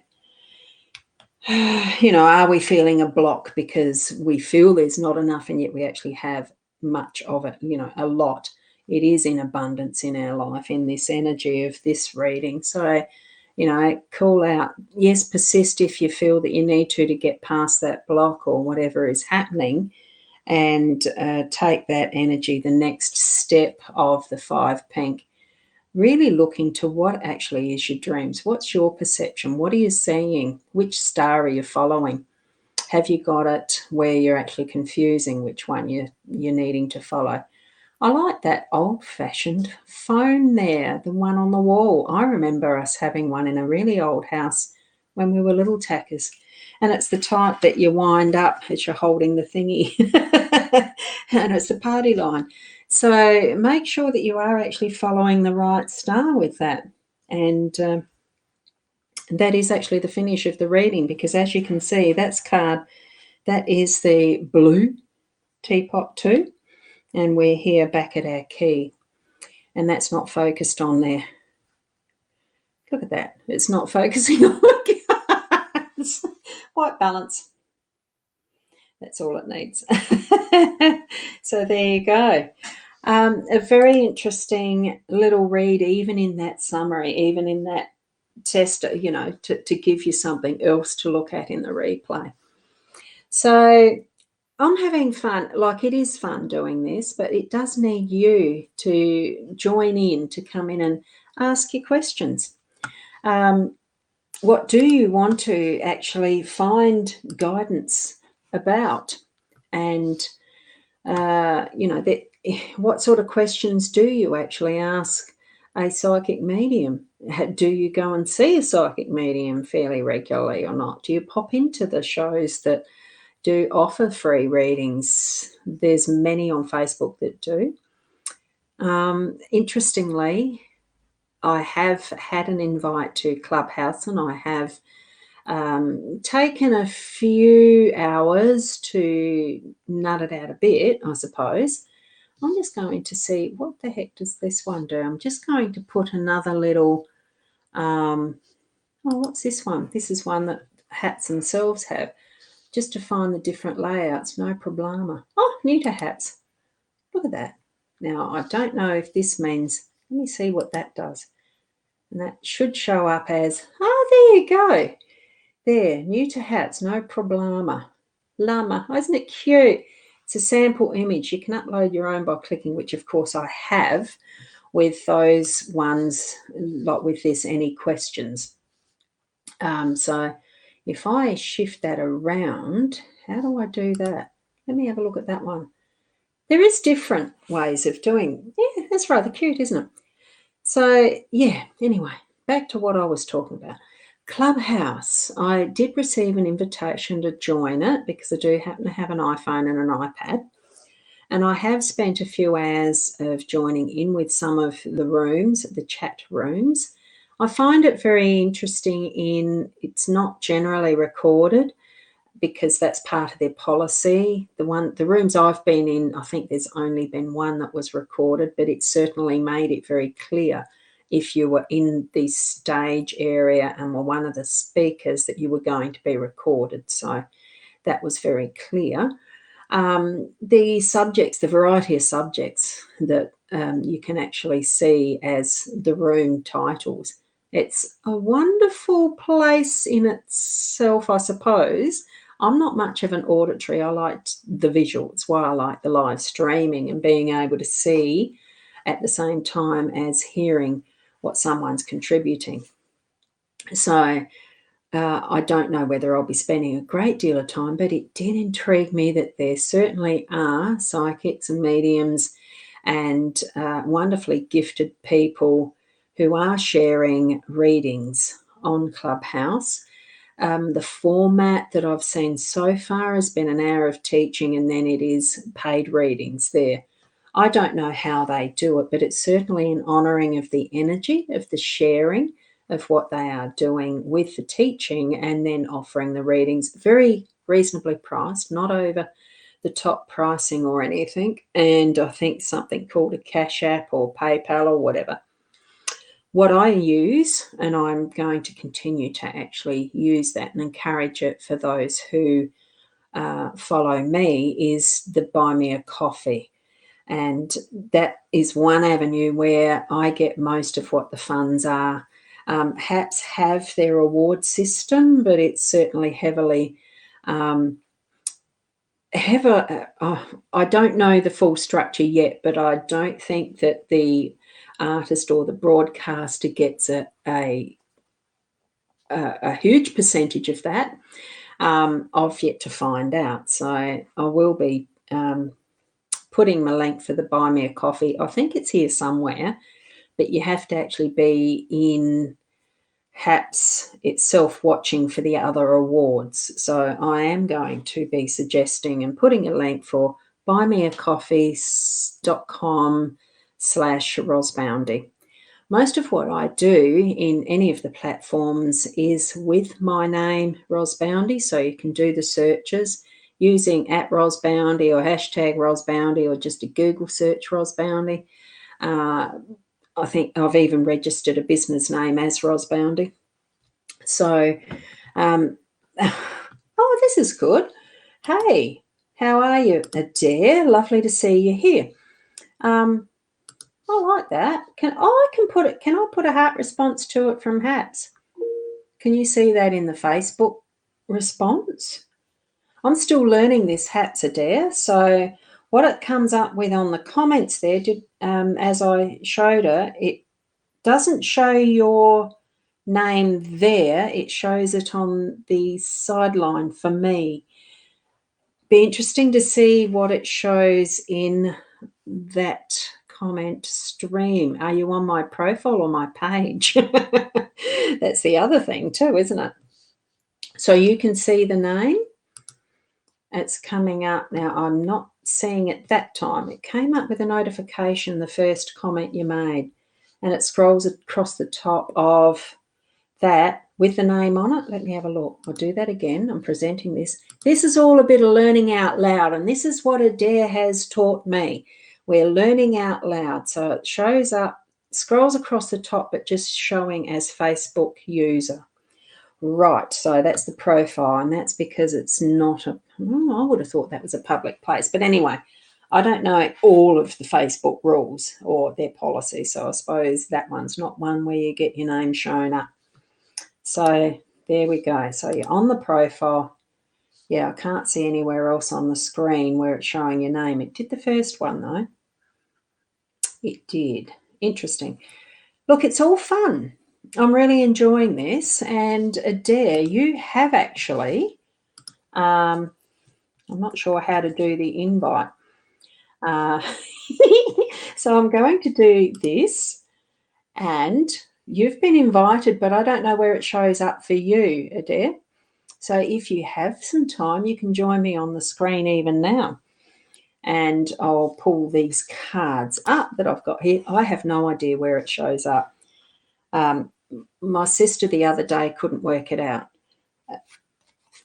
we feeling a block because we feel there's not enough and yet we actually have much of it, a lot. it is in abundance in our life, in this energy of this reading. So, call out, yes, persist if you feel that you need to get past that block or whatever is happening, and take that energy, the next step of the 5 pink. Really look into what actually is your dreams. What's your perception? What are you seeing? Which star are you following? Have you got it where you're actually confusing which one you're needing to follow? I like that old-fashioned phone there, the one on the wall. I remember us having one in a really old house when we were little tackers. And it's the type that you wind up as you're holding the thingy. And it's a party line. So make sure that you are actually following the right star with that. And that is actually the finish of the reading, because as you can see, that is the blue teapot too. And we're here back at our key. And that's not focused on there. Look at that. It's not focusing on the cards. White balance. That's all it needs. So there you go. A very interesting little read, even in that summary, even in that test, to give you something else to look at in the replay. So I'm having fun. Like, it is fun doing this, but it does need you to join in, to come in and ask your questions. What do you want to actually find guidance about? And, what sort of questions do you actually ask a psychic medium? Do you go and see a psychic medium fairly regularly or not? Do you pop into the shows that do offer free readings? There's many on Facebook that do. Interestingly, I have had an invite to Clubhouse, and I have taken a few hours to nut it out a bit, I suppose. I'm just going to see, what the heck does this one do? I'm just going to put another little, what's this one? This is one that hats themselves have, just to find the different layouts, no problema. Oh, new to hats. Look at that. Now, I don't know if this means, let me see what that does. And that should show up as, there you go. There, new to hats, no problema. Llama, isn't it cute? It's a sample image. You can upload your own by clicking, which of course I have with those ones, like with this, any questions. So if I shift that around, how do I do that? Let me have a look at that one. There is different ways of doing. Yeah, that's rather cute, isn't it? So yeah, anyway, back to what I was talking about. Clubhouse. I did receive an invitation to join it because I do happen to have an iPhone and an iPad. And I have spent a few hours of joining in with some of the rooms, the chat rooms. I find it very interesting it's not generally recorded, because that's part of their policy. The rooms I've been in, I think there's only been one that was recorded, but it certainly made it very clear if you were in the stage area and were one of the speakers that you were going to be recorded. So that was very clear. The subjects, the variety of subjects that you can actually see as the room titles. It's a wonderful place in itself, I suppose. I'm not much of an auditory. I liked the visual. It's why I like the live streaming and being able to see at the same time as hearing what someone's contributing. So I don't know whether I'll be spending a great deal of time, but it did intrigue me that there certainly are psychics and mediums and wonderfully gifted people who are sharing readings on Clubhouse. The format that I've seen so far has been an hour of teaching, and then it is paid readings there. I don't know how they do it, but it's certainly an honouring of the energy, of the sharing of what they are doing with the teaching, and then offering the readings. Very reasonably priced, not over the top pricing or anything. And I think something called a Cash App or PayPal or whatever. What I use, and I'm going to continue to actually use that and encourage it for those who follow me, is the Buy Me a Coffee. And that is one avenue where I get most of what the funds are. Haps have their award system, but it's certainly heavily I don't know the full structure yet, but I don't think that the artist or the broadcaster gets a huge percentage of that. I've yet to find out. So I will be putting my link for the Buy Me a Coffee. I think it's here somewhere, but you have to actually be in Haps itself watching for the other awards. So I am going to be suggesting and putting a link for buymeacoffee.com/Rosboundy. Most of what I do in any of the platforms is with my name, Rosboundy, so you can do the searches using @Rosboundy or #Rosboundy or just a Google search Rosboundy. I think I've even registered a business name as Rosboundy. So, oh, this is good. Hey, how are you, Adair? Lovely to see you here. I like that. Can I put a heart response to it from Haps? Can you see that in the Facebook response? I'm still learning this Haps, Adair. So what it comes up with on the comments there, as I showed her, it doesn't show your name there. It shows it on the sideline for me. Be interesting to see what it shows in that comment stream. Are you on my profile or my page? That's the other thing too, isn't it? So you can see the name. It's coming up now. I'm not seeing it that time. It came up with a notification, the first comment you made, and it scrolls across the top of that with the name on it. Let me have a look. I'll do that again. I'm presenting this. This is all a bit of learning out loud, and this is what Adair has taught me. We're learning out loud. So it shows up, scrolls across the top, but just showing as Facebook user. Right, so that's the profile, and that's because it's not I would have thought that was a public place. But anyway, I don't know all of the Facebook rules or their policies, so I suppose that one's not one where you get your name shown up. So there we go. So you're on the profile. Yeah, I can't see anywhere else on the screen where it's showing your name. It did the first one, though. It did. Interesting. Look, it's all fun. I'm really enjoying this. And Adair, you have actually, I'm not sure how to do the invite. So I'm going to do this, and you've been invited, but I don't know where it shows up for you, Adair. So if you have some time, you can join me on the screen even now. And I'll pull these cards up that I've got here. I have no idea where it shows up. My sister the other day couldn't work it out,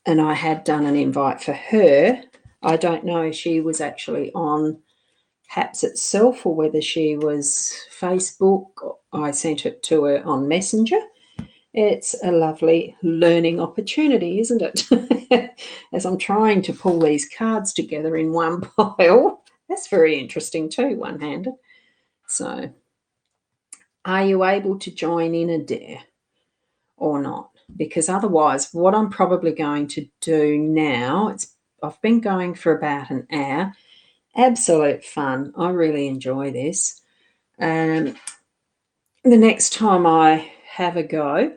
and I had done an invite for her. I don't know if she was actually on Haps itself or whether she was Facebook. I sent it to her on Messenger. It's a lovely learning opportunity, isn't it? As I'm trying to pull these cards together in one pile. That's very interesting too, one-handed. So, are you able to join in, Adair, or not? Because otherwise, what I'm probably going to do now, I've been going for about an hour. Absolute fun. I really enjoy this. The next time I have a go,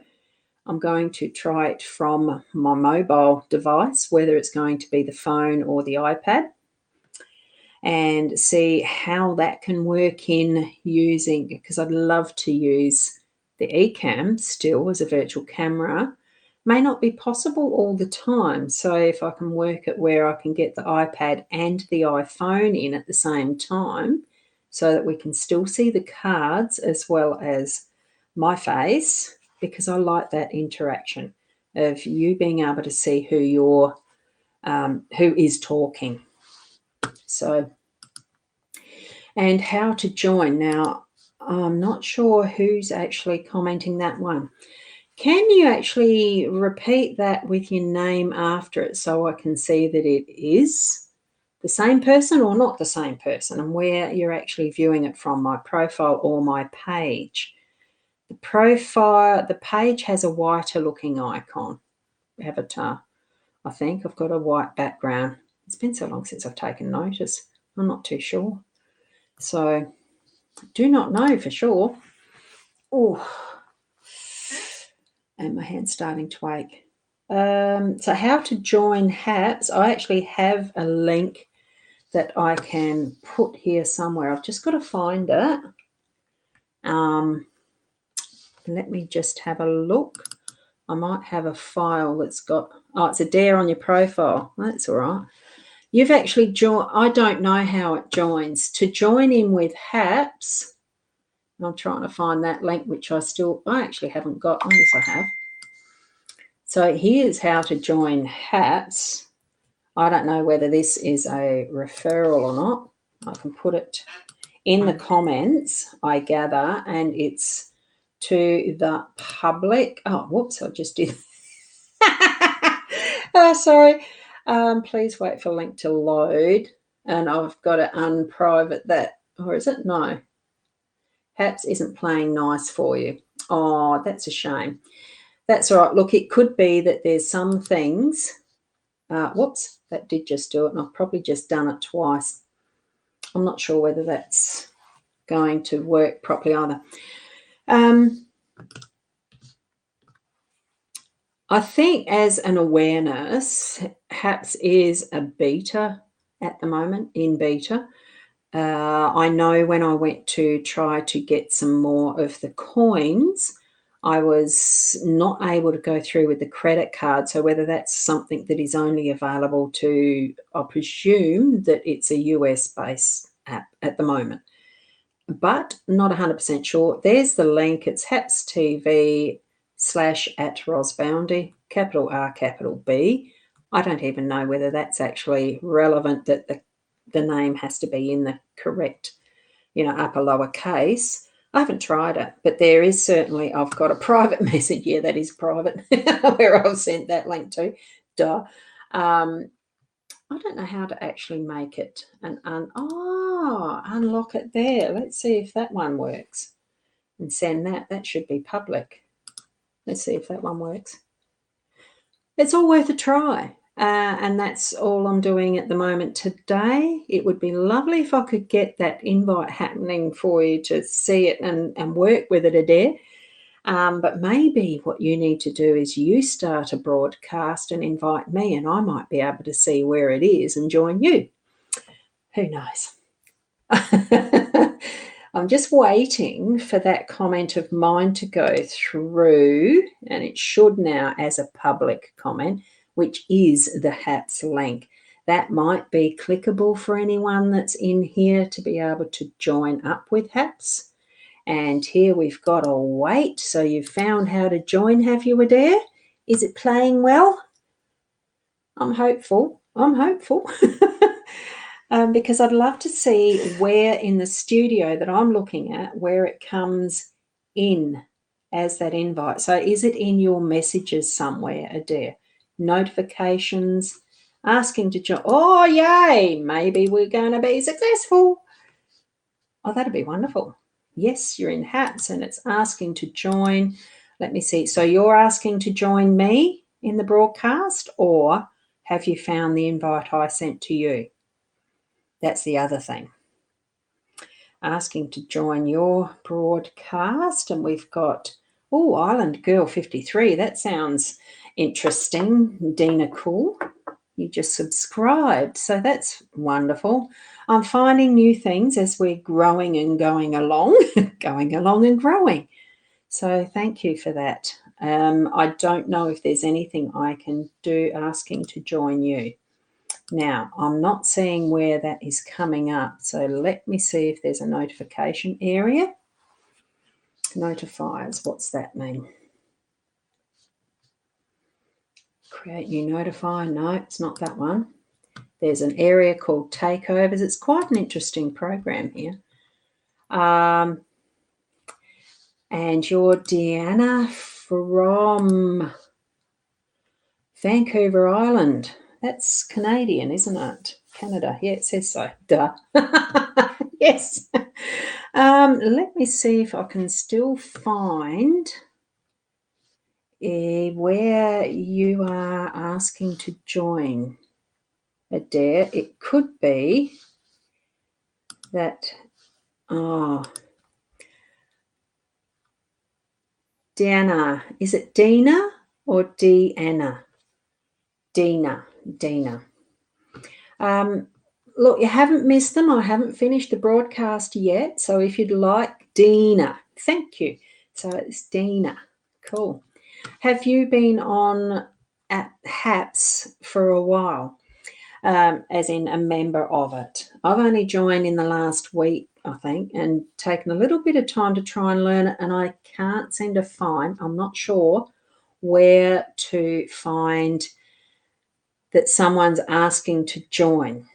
I'm going to try it from my mobile device, whether it's going to be the phone or the iPad, and see how that can work in using, because I'd love to use the eCam still as a virtual camera. May not be possible all the time. So if I can work it where I can get the iPad and the iPhone in at the same time so that we can still see the cards as well as my face, because I like that interaction of you being able to see who is talking. So, and how to join. Now, I'm not sure who's actually commenting that one. Can you actually repeat that with your name after it so I can see that it is the same person or not the same person, and where you're actually viewing it from, my profile or my page. The profile, the page has a whiter looking icon, avatar. I think I've got a white background. It's been so long since I've taken notice. I'm not too sure. So do not know for sure. Oh, and my hand's starting to ache. So how to join Haps. I actually have a link that I can put here somewhere. I've just got to find it. Let me just have a look. I might have a file that's got, oh, it's a dare on your profile. That's all right. You've actually joined, I don't know how it joins. To join in with Haps, I'm trying to find that link, which I actually haven't got. Oh, yes, I have. So here's how to join Haps. I don't know whether this is a referral or not. I can put it in the comments, I gather, and it's to the public. Oh, whoops, I just did. Oh, sorry. Please wait for link to load. And I've got to unprivate that. Or is it? No. Haps isn't playing nice for you. Oh, that's a shame. That's all right. Look, it could be that there's some things. Whoops, that did just do it. And I've probably just done it twice. I'm not sure whether that's going to work properly either. I think as an awareness, Haps is a beta at the moment, in beta. I know when I went to try to get some more of the coins, I was not able to go through with the credit card. So whether that's something that is only available to, I presume that it's a US-based app at the moment, but not 100% sure. There's the link. It's Haps TV /@RosBounty, capital R, capital B. I don't even know whether that's actually relevant, that the name has to be in the correct, upper lower case. I haven't tried it, but there is certainly, I've got a private message here that is private where I've sent that link to. Duh. I don't know how to actually make it unlock it there. Let's see if that one works and send that. That should be public. Let's see if that one works. It's all worth a try. And that's all I'm doing at the moment today. It would be lovely if I could get that invite happening for you to see it and work with it, Adair. But maybe what you need to do is you start a broadcast and invite me, and I might be able to see where it is and join you. Who knows? I'm just waiting for that comment of mine to go through, and it should now as a public comment, which is the Haps link. That might be clickable for anyone that's in here to be able to join up with Haps. And here we've got a wait. So you've found how to join, have you, Adair? Is it playing well? I'm hopeful. Because I'd love to see where in the studio that I'm looking at, where it comes in as that invite. So is it in your messages somewhere, Adair? Notifications, asking to join. Oh, yay, maybe we're going to be successful. Oh, that'd be wonderful. Yes, you're in Haps and it's asking to join. Let me see. So you're asking to join me in the broadcast, or have you found the invite I sent to you? That's the other thing. Asking to join your broadcast, and we've got, Island Girl 53. That sounds interesting. Dina Cool, you just subscribed, so that's wonderful. I'm finding new things as we're growing and going along, going along and growing. So thank you for that. I don't know if there's anything I can do asking to join you. Now, I'm not seeing where that is coming up, so let me see if there's a notification area. Notifiers, what's that mean? Create new notifier. No, it's not that one. There's an area called takeovers. It's quite an interesting program here. And you're Deanna from Vancouver Island. That's Canadian, isn't it? Canada. Yeah, it says so. Duh. Yes. Let me see if I can still find where you are asking to join, Adair. It could be that, Dana. Is it Dina or Deanna? Dina. Look, you haven't missed them. I haven't finished the broadcast yet. So if you'd like, Dina. Thank you. So it's Dina. Cool. Have you been on at Haps for a while? As in a member of it. I've only joined in the last week, I think, and taken a little bit of time to try and learn it, and I can't seem to find, I'm not sure where to find that someone's asking to join.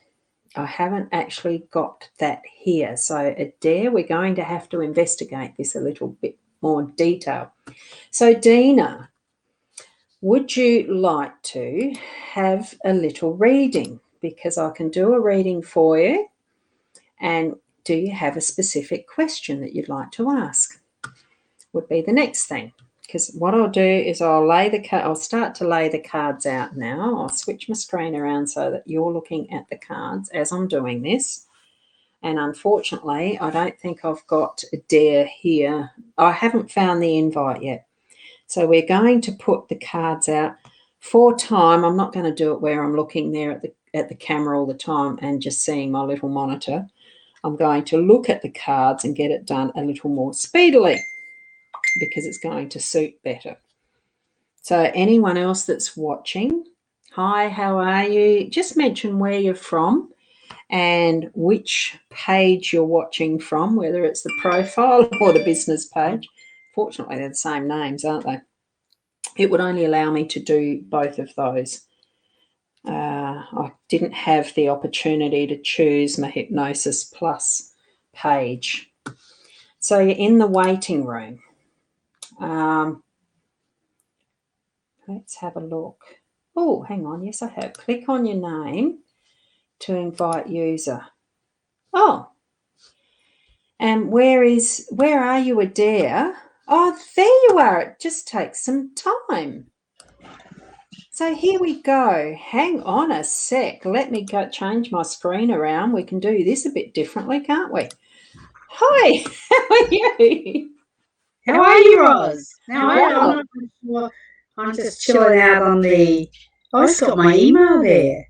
I haven't actually got that here. So, Adair, we're going to have to investigate this a little bit more detail. So, Dina, would you like to have a little reading? Because I can do a reading for you. And do you have a specific question that you'd like to ask? Would be the next thing. Because what I'll do is I'll start to lay the cards out now. I'll switch my screen around so that you're looking at the cards as I'm doing this. And unfortunately, I don't think I've got Adair here. I haven't found the invite yet. So we're going to put the cards out for time. I'm not going to do it where I'm looking there at the camera all the time and just seeing my little monitor. I'm going to look at the cards and get it done a little more speedily because it's going to suit better. So anyone else that's watching, hi, how are you? Just mention where you're from and which page you're watching from, whether it's the profile or the business page. Fortunately, they're the same names, aren't they? It would only allow me to do both of those. I didn't have the opportunity to choose my Hypnosis Plus page. So you're in the waiting room. Let's have a look. Oh, hang on. Yes, I have. Click on your name to invite user. Oh, and where are you, Adair? Oh, there you are. It just takes some time. So here we go. Hang on a sec. Let me go change my screen around. We can do this a bit differently, can't we? Hi, how are you? How are you, Roz? Now, I'm just chilling out on the... I just got my email there.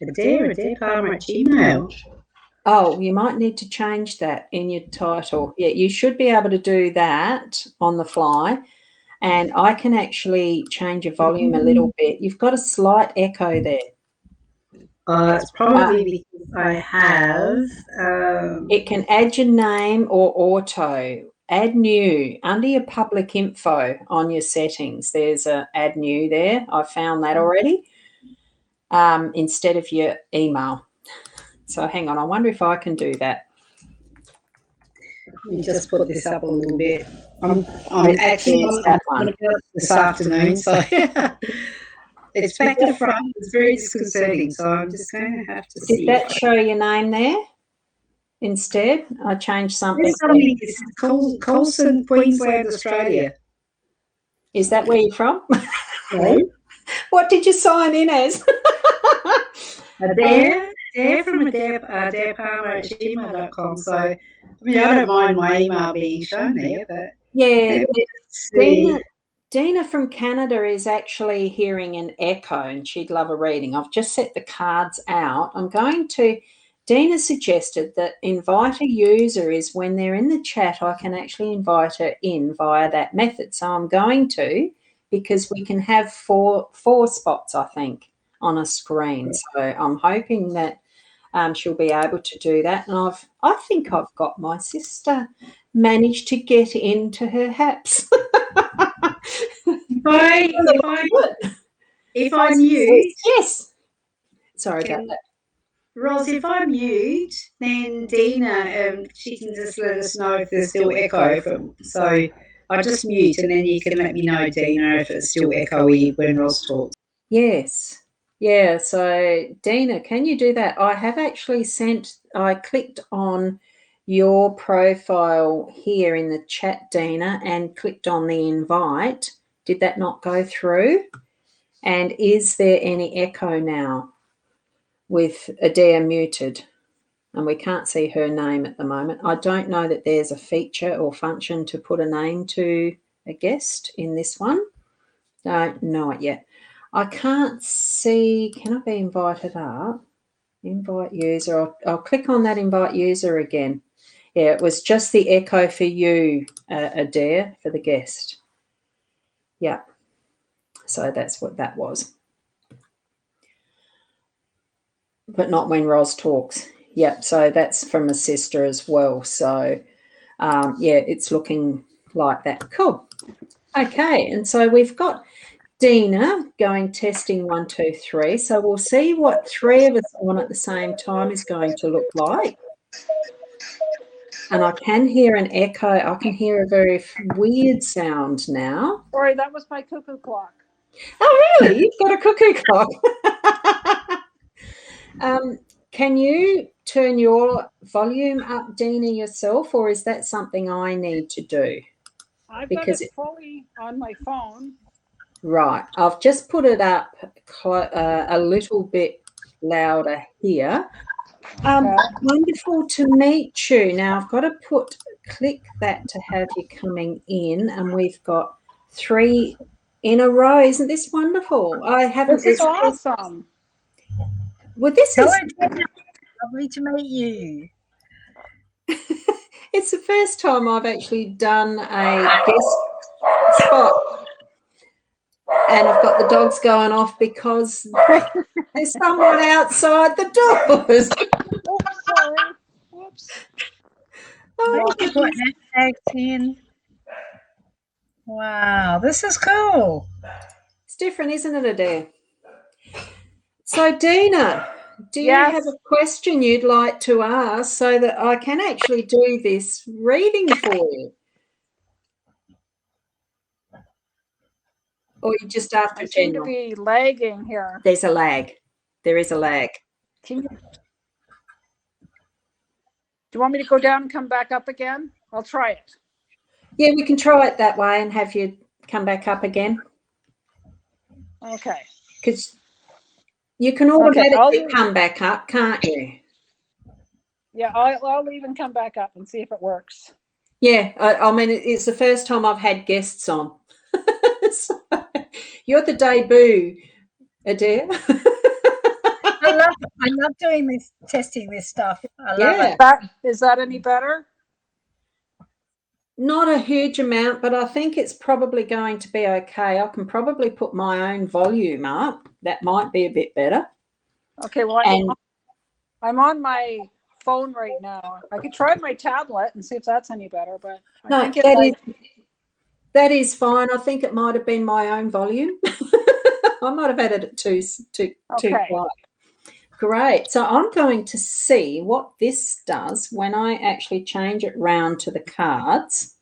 Adair Palmer at Gmail. Oh, you might need to change that in your title. Yeah, you should be able to do that on the fly. And I can actually change your volume a little bit. You've got a slight echo there. It's probably because I have... It can add your name or auto. Add new. Under your public info on your settings, there's a add new there. I found that already instead of your email. So hang on. I wonder if I can do that. Let me just put this up a little bit. I'm actually on this afternoon, so it's back to front. It's very disconcerting, so I'm just going to have to see. Did that show your name there? Instead, I changed something. It's Coulson, Queensland, Australia. Is that where you're from? No. What did you sign in as? Adair from Adair Palmer at gmail.com. So, I mean, I don't mind my email being shown there, but... Yeah, Dina from Canada is actually hearing an echo and she'd love a reading. I've just set the cards out. Dina suggested that invite a user is when they're in the chat, I can actually invite her in via that method. So I'm going to, because we can have four spots, I think, on a screen. So I'm hoping that she'll be able to do that. And I think I've got my sister managed to get into her Haps. If I mute... Yes. Sorry about that. Ros, if I mute, then Dina, she can just let us know if there's still echo. So I just mute and then you can let me know, Dina, if it's still echoey when Ros talks. Yes. Yeah, so Dina, can you do that? I have actually I clicked on your profile here in the chat, Dina, and clicked on the invite. Did that not go through? And is there any echo now with Adair muted? And we can't see her name at the moment. I don't know that there's a feature or function to put a name to a guest in this one. Don't know it yet. I can't see. Can I be invited up? Invite user. I'll click on that invite user again. Yeah, it was just the echo for you, Adair, for the guest. Yeah. So that's what that was. But not when Ros talks. Yep. So that's from a sister as well. So, yeah, it's looking like that. Cool. Okay. And so we've got Dina going testing 1, 2, 3. So we'll see what 3 of us on at the same time is going to look like. And I can hear an echo. I can hear a very weird sound now. Sorry, that was my cuckoo clock. Oh, really? You've got a cuckoo clock. Can you turn your volume up, Dina, yourself, or is that something I need to do? I've got it fully on my phone. Right. I've just put it up a little bit louder here. Wonderful to meet you. Now I've got to click that to have you coming in, and we've got 3 in a row. Isn't this wonderful? I haven't. This is awesome. Well, this Hello, is lovely to meet you. It's the first time I've actually done a guest spot, and I've got the dogs going off because there's someone outside the doors. Oops, sorry. Whoops. Oh, you put hashtags in. Wow, this is cool. It's different, isn't it, Adair? So, Dina, do you have a question you'd like to ask so that I can actually do this reading for you? Or you just after general? I seem to be lagging here. There's a lag. There is a lag. Do you want me to go down and come back up again? I'll try it. Yeah, we can try it that way and have you come back up again. Okay. Because you can automatically come back up, can't you? Yeah, I'll even come back up and see if it works. Yeah, I mean, it's the first time I've had guests on. So, you're the debut, Adair. I love doing this, testing this stuff. I love it. Is that any better? Not a huge amount, but I think it's probably going to be okay. I can probably put my own volume up. That might be a bit better. Okay, well, I'm on my phone right now. I could try my tablet and see if that's any better, but I think that is fine. I think it might have been my own volume. I might have added it too quiet. Great. So I'm going to see what this does when I actually change it round to the cards.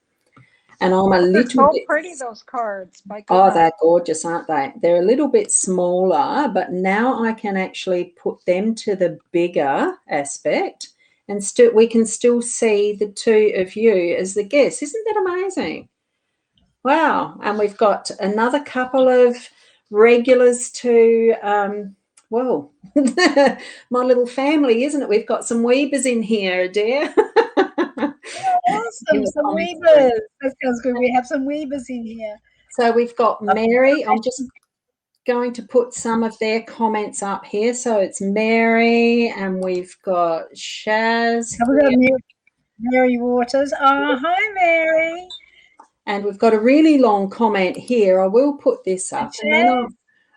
And I'm a little bit pretty, those cards. Oh, they're gorgeous, aren't they? They're a little bit smaller, but now I can actually put them to the bigger aspect, and we can still see the 2 of you as the guests. Isn't that amazing? Wow. And we've got another couple of regulars to well, my little family, isn't it? We've got some weebers in here, dear. Awesome, some weebers. That sounds good. We have some weebers in here. So we've got Mary. I'm just going to put some of their comments up here. So it's Mary, and we've got Shaz. We've got Mary Waters. Oh, hi, Mary. And we've got a really long comment here. I will put this up, and then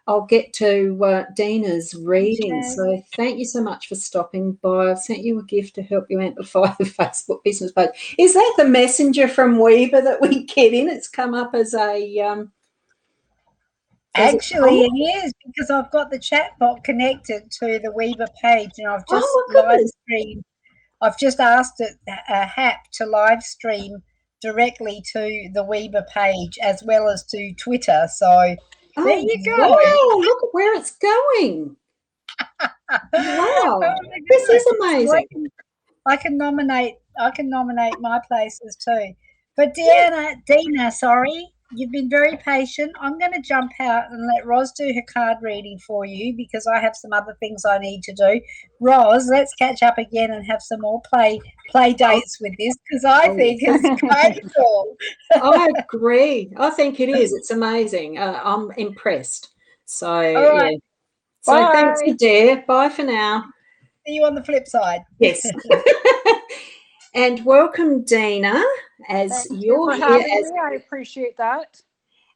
I'll get to Dina's reading. So thank you so much for stopping by. I've sent you a gift to help you amplify the Facebook business page. Is that the messenger from Weaver that we get in? It's come up as a Actually, it is, because I've got the chatbot connected to the Weaver page, and I've just live streamed. I've just asked it Hap to live stream directly to the Weaver page as well as to Twitter. So Oh, There you go. wow, look at where it's going. Wow, Oh my this is goodness. So amazing. I can nominate my places too. But Dina, sorry, you've been very patient. I'm going to jump out and let Roz do her card reading for you because I have some other things I need to do. Roz, let's catch up again and have some more play dates with this because I think it's kind of cool. I agree. I think it is. It's amazing. I'm impressed. So, All right. yeah. So thanks, Bye. dear. Bye for now. See you on the flip side. Yes. And welcome, Dina, as Thank you you're for here having me. I appreciate that.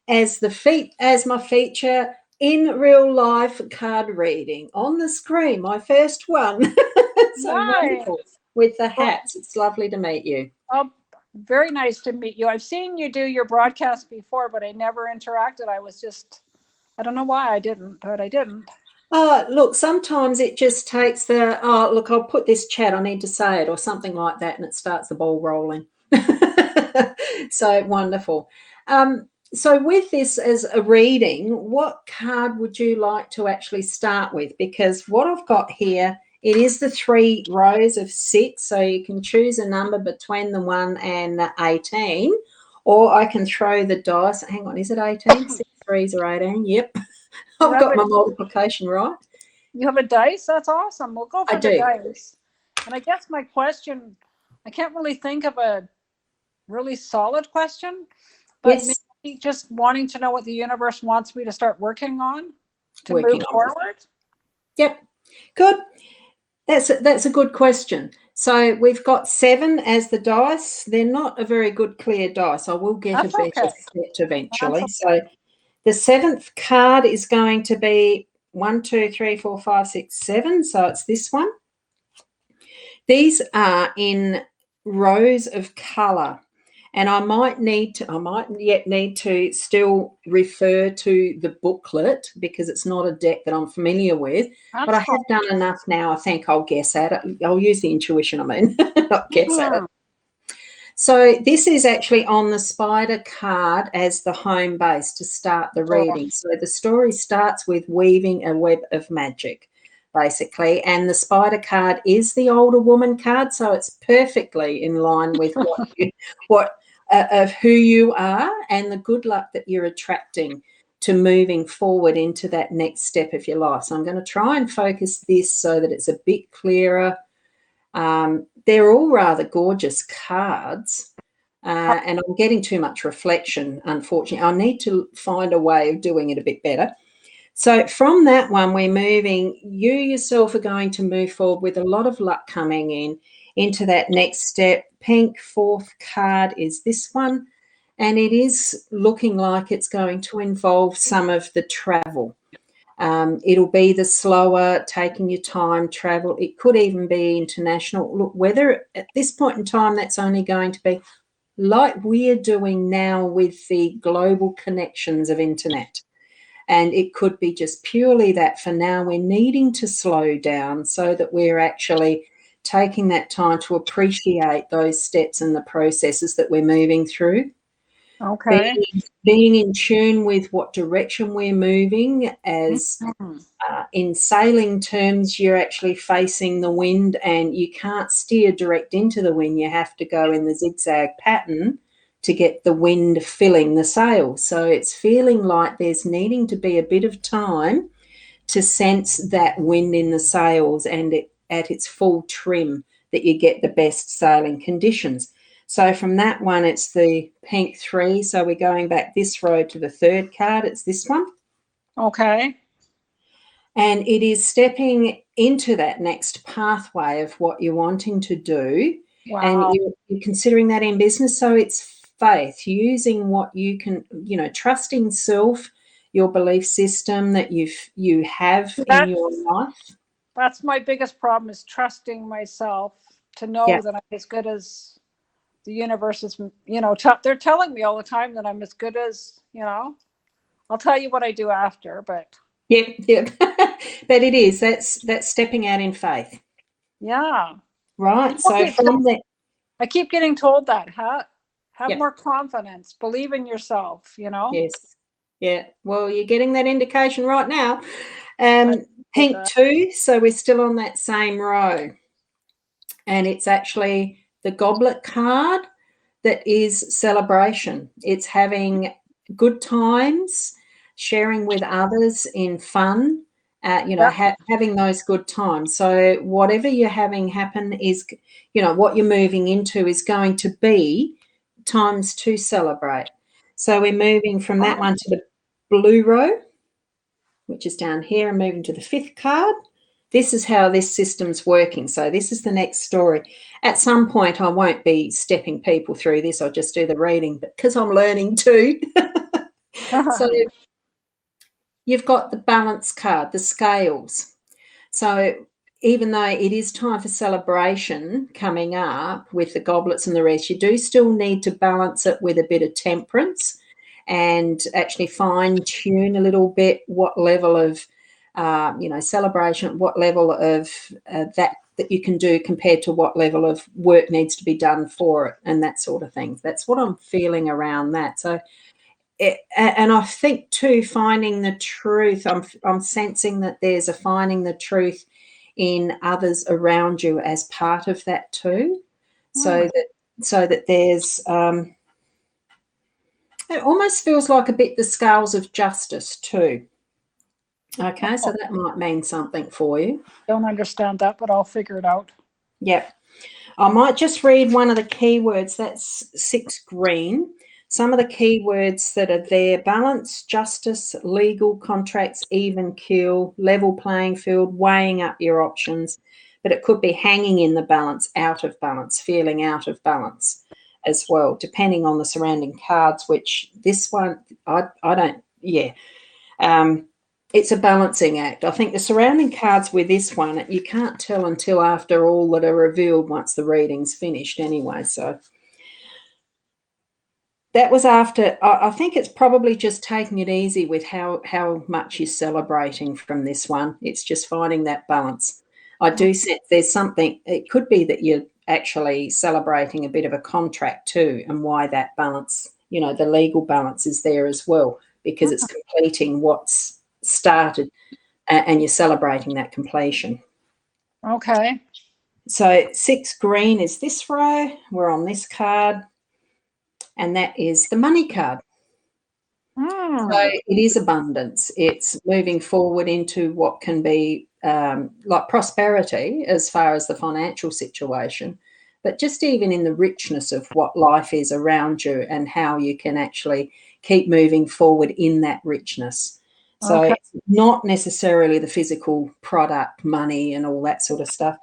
as my feature in real life card reading on the screen. My first one. So wonderful Nice. with the hats. It's lovely to meet you. Oh, very nice to meet you. I've seen you do your broadcast before, but I never interacted. I don't know why I didn't, but I didn't. Look, sometimes it just takes look, I'll put this chat, I need to say it, or something like that, and it starts the ball rolling. So wonderful. So with this as a reading, what card would you like to actually start with? Because what I've got here, it is the 3 rows of 6, so you can choose a number between the 1 and the 18, or I can throw the dice. Hang on, is it 18? 6 threes are 18. Yep. I've got my multiplication right. You have a dice? That's awesome. We'll go for the dice. And I guess my question, I can't really think of a really solid question, but Yes. maybe just wanting to know what the universe wants me to start working on to move forward. Yep. Good. That's a good question. So we've got 7 as the dice. They're not a very good clear dice. I will get a better set eventually. So the 7th card is going to be 1, 2, 3, 4, 5, 6, 7. So it's this one. These are in rows of colour. And I might yet need to still refer to the booklet because it's not a deck that I'm familiar with. But I have done enough now. I think I'll guess at it. I'll use the intuition, not guess at it. So this is actually on the spider card as the home base to start the reading. So the story starts with weaving a web of magic, basically. And the spider card is the older woman card, so it's perfectly in line with of who you are and the good luck that you're attracting to moving forward into that next step of your life. So I'm going to try and focus this so that it's a bit clearer. They're all rather gorgeous cards, and I'm getting too much reflection, unfortunately. I need to find a way of doing it a bit better. So from that one, we're moving. You yourself are going to move forward with a lot of luck coming into that next step. Pink 4th card is this one, and it is looking like it's going to involve some of the travel. It'll be the slower, taking your time travel. It could even be international. Look, whether at this point in time that's only going to be like we're doing now with the global connections of internet. And it could be just purely that for now we're needing to slow down so that we're actually taking that time to appreciate those steps and the processes that we're moving through. Okay. Being in tune with what direction we're moving, as in sailing terms, you're actually facing the wind and you can't steer direct into the wind. You have to go in the zigzag pattern to get the wind filling the sail. So it's feeling like there's needing to be a bit of time to sense that wind in the sails and at its full trim, that you get the best sailing conditions. So from that one, it's the pink 3. So we're going back this row to the 3rd card. It's this one. Okay. And it is stepping into that next pathway of what you're wanting to do. Wow. And you're considering that in business. So it's faith, using what you can, trusting self, your belief system that you have in your life. That's my biggest problem, is trusting myself to know that I'm as good as the universe is, they're telling me all the time that I'm as good as, I'll tell you what I do after, but. Yep. But it is, that's stepping out in faith. Yeah. Right. So from there, I keep getting told that, have more confidence, believe in yourself, Yes. Yeah. Well, you're getting that indication right now. Pink that. 2, so we're still on that same row. And it's actually the goblet card that is celebration. It's having good times, sharing with others in fun, having those good times. So whatever you're having happen is, what you're moving into is going to be times to celebrate. So we're moving from that one to the blue row, which is down here, and moving to the 5th card. This is how this system's working. So this is the next story. At some point, I won't be stepping people through this. I'll just do the reading, but because I'm learning too. So you've got the balance card, the scales. So even though it is time for celebration coming up with the goblets and the rest, you do still need to balance it with a bit of temperance and actually fine tune a little bit what level of celebration, what level of that you can do compared to what level of work needs to be done for it, and that sort of thing. That's what I'm feeling around that. So, and I think too, finding the truth. I'm sensing that there's a finding the truth in others around you as part of that too. So that there's. It almost feels like a bit the scales of justice too. Okay, so that might mean something for you. Don't understand that, but I'll figure it out. Yep. I might just read one of the keywords. That's 6 green. Some of the keywords that are there: balance, justice, legal, contracts, even keel, level playing field, weighing up your options. But it could be hanging in the balance, out of balance, feeling out of balance as well, depending on the surrounding cards, which this one, I don't, it's a balancing act. I think the surrounding cards with this one, you can't tell until after all that are revealed once the reading's finished anyway. So that was after, I think it's probably just taking it easy with how much you're celebrating from this one. It's just finding that balance. I do sense there's something, it could be that you're actually celebrating a bit of a contract too, and why that balance, the legal balance is there as well, because it's completing what's started and you're celebrating that completion. Okay. So 6 green is this row. We're on this card, and that is the money card. So it is abundance. It's moving forward into what can be like prosperity as far as the financial situation, but just even in the richness of what life is around you and how you can actually keep moving forward in that richness. So it's not necessarily the physical product, money and all that sort of stuff.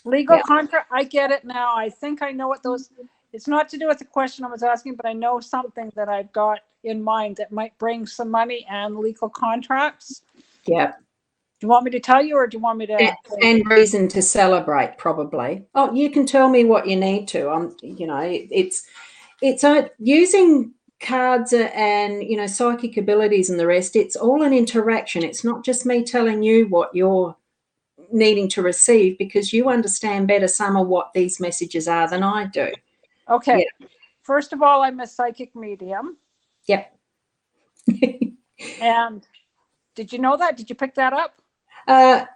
Legal contract, I get it now. I think I know what those, it's not to do with the question I was asking, but I know something that I've got in mind that might bring some money and legal contracts. Yeah. Do you want me to tell you, or do you want me to? And reason to celebrate, probably. Oh, you can tell me what you need to. It's using cards and psychic abilities and the rest. It's all an interaction. It's not just me telling you what you're needing to receive, because you understand better some of what these messages are than I do. Okay. Yeah. First of all, I'm a psychic medium. Yep. And did you know that? Did you pick that up?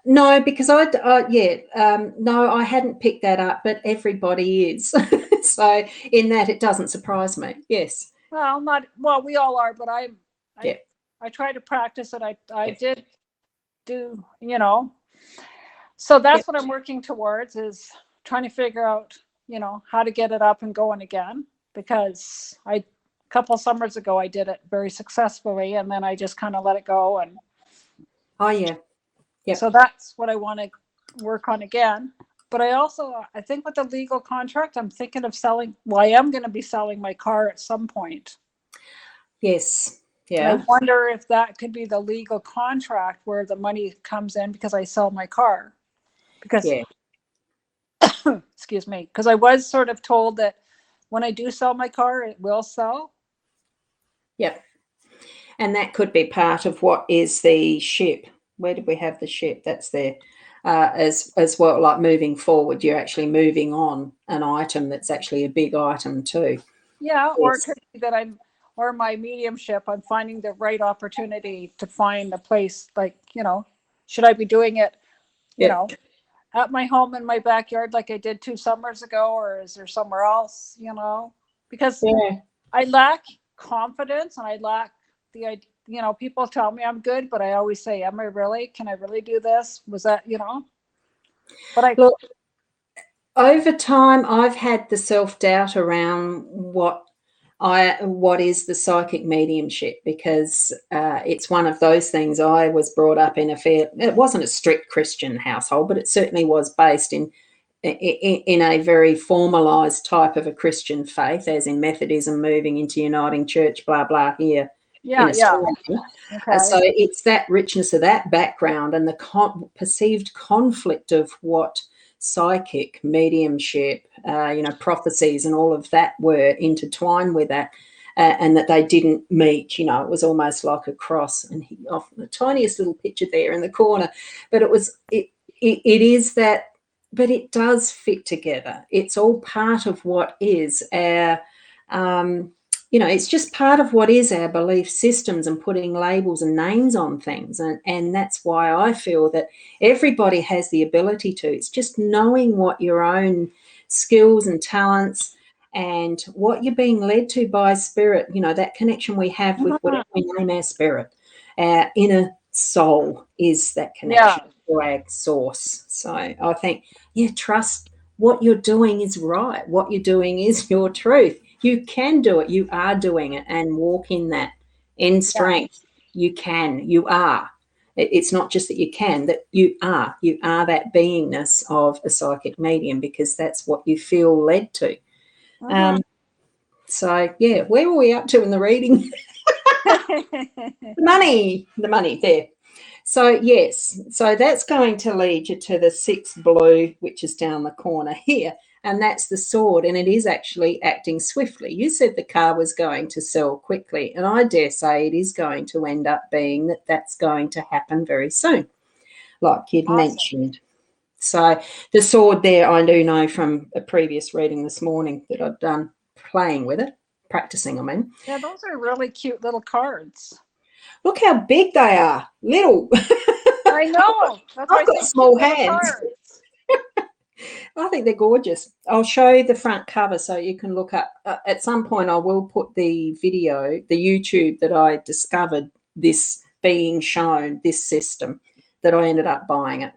No, because no, I hadn't picked that up, but everybody is. So in that, it doesn't surprise me. Yes. Well, we all are, but I try to practice it. I did do, so that's what I'm working towards, is trying to figure out, how to get it up and going again, because a couple summers ago, I did it very successfully, and then I just kind of let it go. And so that's what I want to work on again. But I think with the legal contract, I'm thinking of selling. Well, I am going to be selling my car at some point. Yes. Yeah. And I wonder if that could be the legal contract where the money comes in because I sell my car. Because, excuse me, because I was sort of told that when I do sell my car, it will sell. Yep. And that could be part of what is the ship. Where did we have the ship? That's there. As well, like moving forward, you're actually moving on an item that's actually a big item too. Yeah, or it Yes. could be that or my mediumship, I'm finding the right opportunity to find a place like, should I be doing it, you Yeah. know, at my home in my backyard like I did 2 summers ago, or is there somewhere else, because Yeah. I lack confidence and I lack the idea. People tell me I'm good, but I always say, am I really? Can I really do this? Was that, but I, Look, over time, I've had the self-doubt around what is the psychic mediumship, because it's one of those things. I was brought up in it wasn't a strict Christian household, but it certainly was based in a very formalized type of a Christian faith, as in Methodism moving into Uniting Church, blah, blah, here in yeah, Australia. So okay. it's that richness of that background and the perceived conflict of what psychic mediumship, prophecies and all of that were intertwined with that. And that they didn't meet, it was almost like a cross. And off the tiniest little picture there in the corner, but it is that, but it does fit together. It's all part of what is our, it's just part of what is our belief systems and putting labels and names on things. And that's why I feel that everybody has the ability to. It's just knowing what your own skills and talents and what you're being led to by spirit, that connection we have with whatever we name our spirit. Our inner soul is that connection to our source. So I think, trust what you're doing is right. What you're doing is your truth. You can do it. You are doing it, and walk in that in strength. You can. You are. It's not just that you can, that you are. You are that beingness of a psychic medium, because that's what you feel led to. So, where were we up to in the reading? The money there. So, yes, so that's going to lead you to the 6 blue, which is down the corner here, and that's the sword, and it is actually acting swiftly. You said the car was going to sell quickly, and I dare say it is going to end up being that's going to happen very soon, like you'd mentioned. So the sword there, I do know from a previous reading this morning that I've done playing with it, practicing, I mean. Yeah, those are really cute little cards. Look how big they are. Little. I know. That's why I've got small hands. I think they're gorgeous. I'll show you the front cover so you can look up. At some point, I will put the video, the YouTube that I discovered this being shown, this system, that I ended up buying it.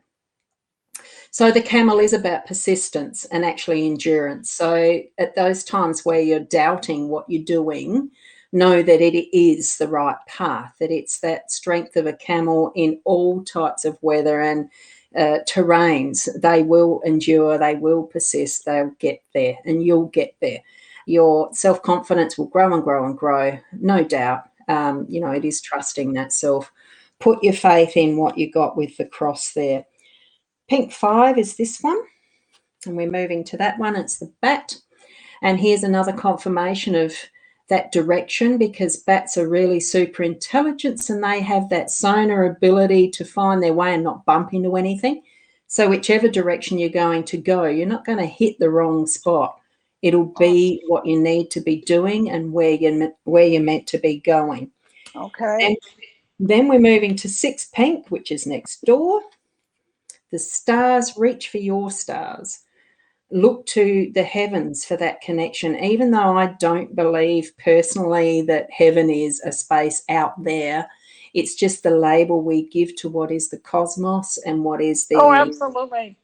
So the camel is about persistence and actually endurance. So at those times where you're doubting what you're doing, know that it is the right path, that it's that strength of a camel in all types of weather and terrains. They will endure, they will persist, they'll get there, and you'll get there. Your self-confidence will grow and grow and grow, no doubt. It is trusting that self. Put your faith in what you got with the cross there. Pink 5 is this one, and we're moving to that one. It's the bat. And here's another confirmation of that direction, because bats are really super intelligent and they have that sonar ability to find their way and not bump into anything. So whichever direction you're going to go, you're not going to hit the wrong spot. It'll be what you need to be doing and where you're meant to be going. Okay. And then we're moving to 6 pink, which is next door. The stars, reach for your stars. Look to the heavens for that connection, even though I don't believe personally that heaven is a space out there. It's just the label we give to what is the cosmos and what is the absolutely.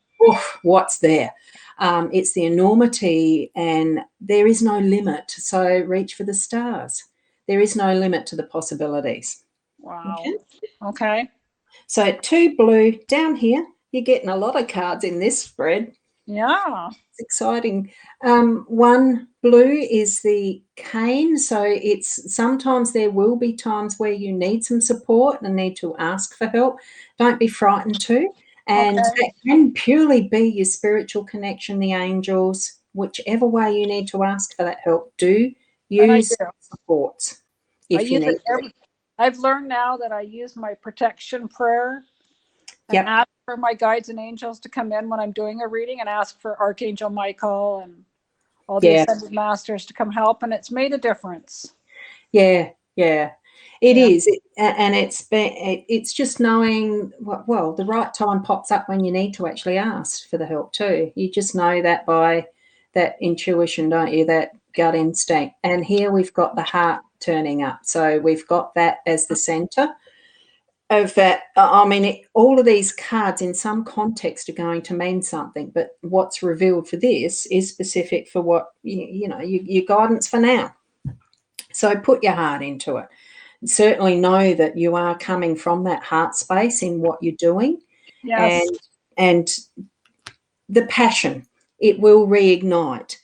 What's there. It's the enormity, and there is no limit. So reach for the stars. There is no limit to the possibilities. Wow. Okay. So 2 blue down here. You're getting a lot of cards in this spread. Yeah. It's exciting. 1 blue is the cane. So it's sometimes there will be times where you need some support and need to ask for help. Don't be frightened too. And that can purely be your spiritual connection, the angels, whichever way you need to ask for that help. Do use supports if you need to. I've learned now that I use my protection prayer and Yep. ask for my guides and angels to come in when I'm doing a reading, and ask for Archangel Michael and all the ascended masters to come help, and it's made a difference. Yeah. It is, and it's just knowing well, the right time pops up when you need to actually ask for the help too. You just know that by that intuition, don't you? That gut instinct. And here we've got the heart turning up, so we've got that as the center of that. I mean, all of these cards in some context are going to mean something, but what's revealed for this is specific for what your guidance for now. So put your heart into it. Certainly know that you are coming from that heart space in what you're doing. Yes. And the passion, it will reignite,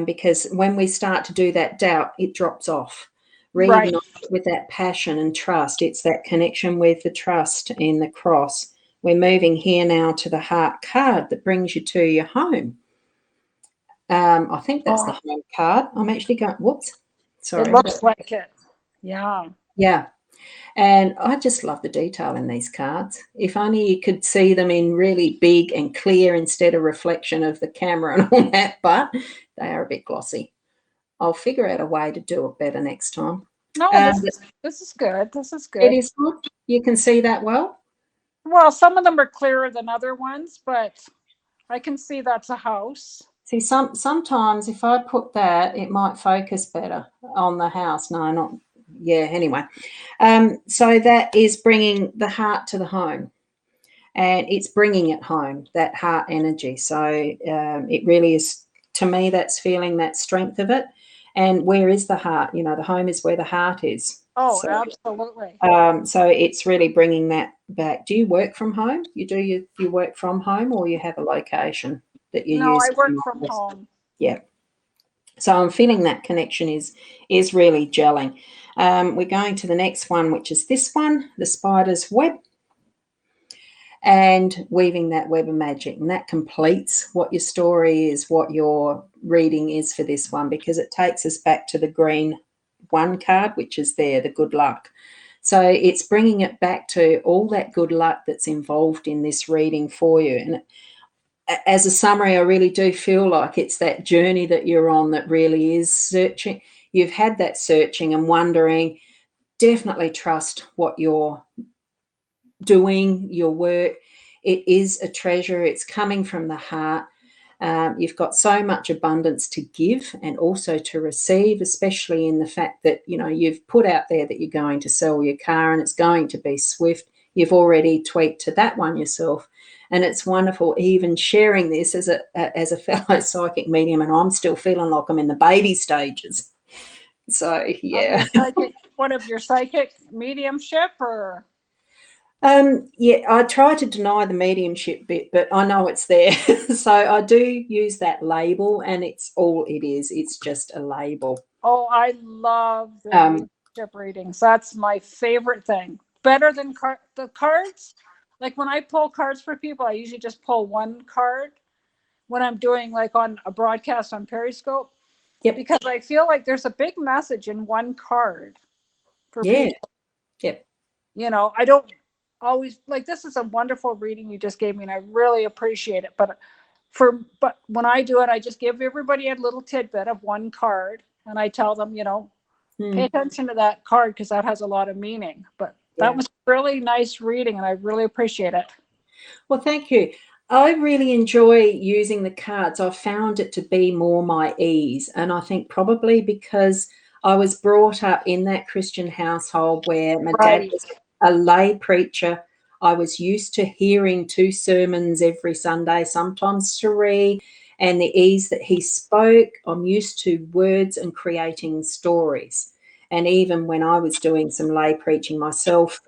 because when we start to do that doubt, it drops off. Reignite with that passion and trust. It's that connection with the trust in the cross. We're moving here now to the heart card that brings you to your home. I think that's the home card. I'm actually going, whoops, sorry. It looks like it. Yeah. And I just love the detail in these cards. If only you could see them in really big and clear instead of reflection of the camera and all that, but they are a bit glossy. I'll figure out a way to do it better next time. No, this is good. This is good. It is good. You can see that well? Well, some of them are clearer than other ones, but I can see that's a house. See, sometimes if I put that, it might focus better on the house. No, not. Yeah, anyway. So that is bringing the heart to the home, and it's bringing it home, that heart energy. So it really is, to me, that's feeling that strength of it. And where is the heart? The home is where the heart is. Oh, so, absolutely. So it's really bringing that back. Do you work from home? You work from home, or you have a location that you use? No, I work from home. Yeah. So I'm feeling that connection is really gelling. We're going to the next one, which is this one, the spider's web, and weaving that web of magic. And that completes what your story is, what your reading is for this one, because it takes us back to the green one card, which is there, the good luck. So it's bringing it back to all that good luck that's involved in this reading for you. And as a summary, I really do feel like it's that journey that you're on that really is searching. You've had that searching and wondering. Definitely trust what you're doing, your work. It is a treasure. It's coming from the heart. You've got so much abundance to give and also to receive, especially in the fact that, you've put out there that you're going to sell your car and it's going to be swift. You've already tweaked to that one yourself. And it's wonderful even sharing this as a fellow psychic medium, and I'm still feeling like I'm in the baby stages. So, yeah. What of your psychic mediumship or? Yeah, I try to deny the mediumship bit, but I know it's there. So I do use that label, and it's all it is. It's just a label. Oh, I love the mediumship readings. That's my favorite thing. Better than the cards. Like when I pull cards for people, I usually just pull one card when I'm doing like on a broadcast on Periscope. Yep. Because I feel like there's a big message in one card for people. Yep. I don't always like, this is a wonderful reading you just gave me, and I really appreciate it. But when I do it, I just give everybody a little tidbit of one card, and I tell them, pay attention to that card because that has a lot of meaning. But that was a really nice reading, and I really appreciate it. Well, thank you. I really enjoy using the cards. I've found it to be more my ease. And I think probably because I was brought up in that Christian household where my dad was a lay preacher. I was used to hearing 2 sermons every Sunday, sometimes 3, and the ease that he spoke. I'm used to words and creating stories. And even when I was doing some lay preaching myself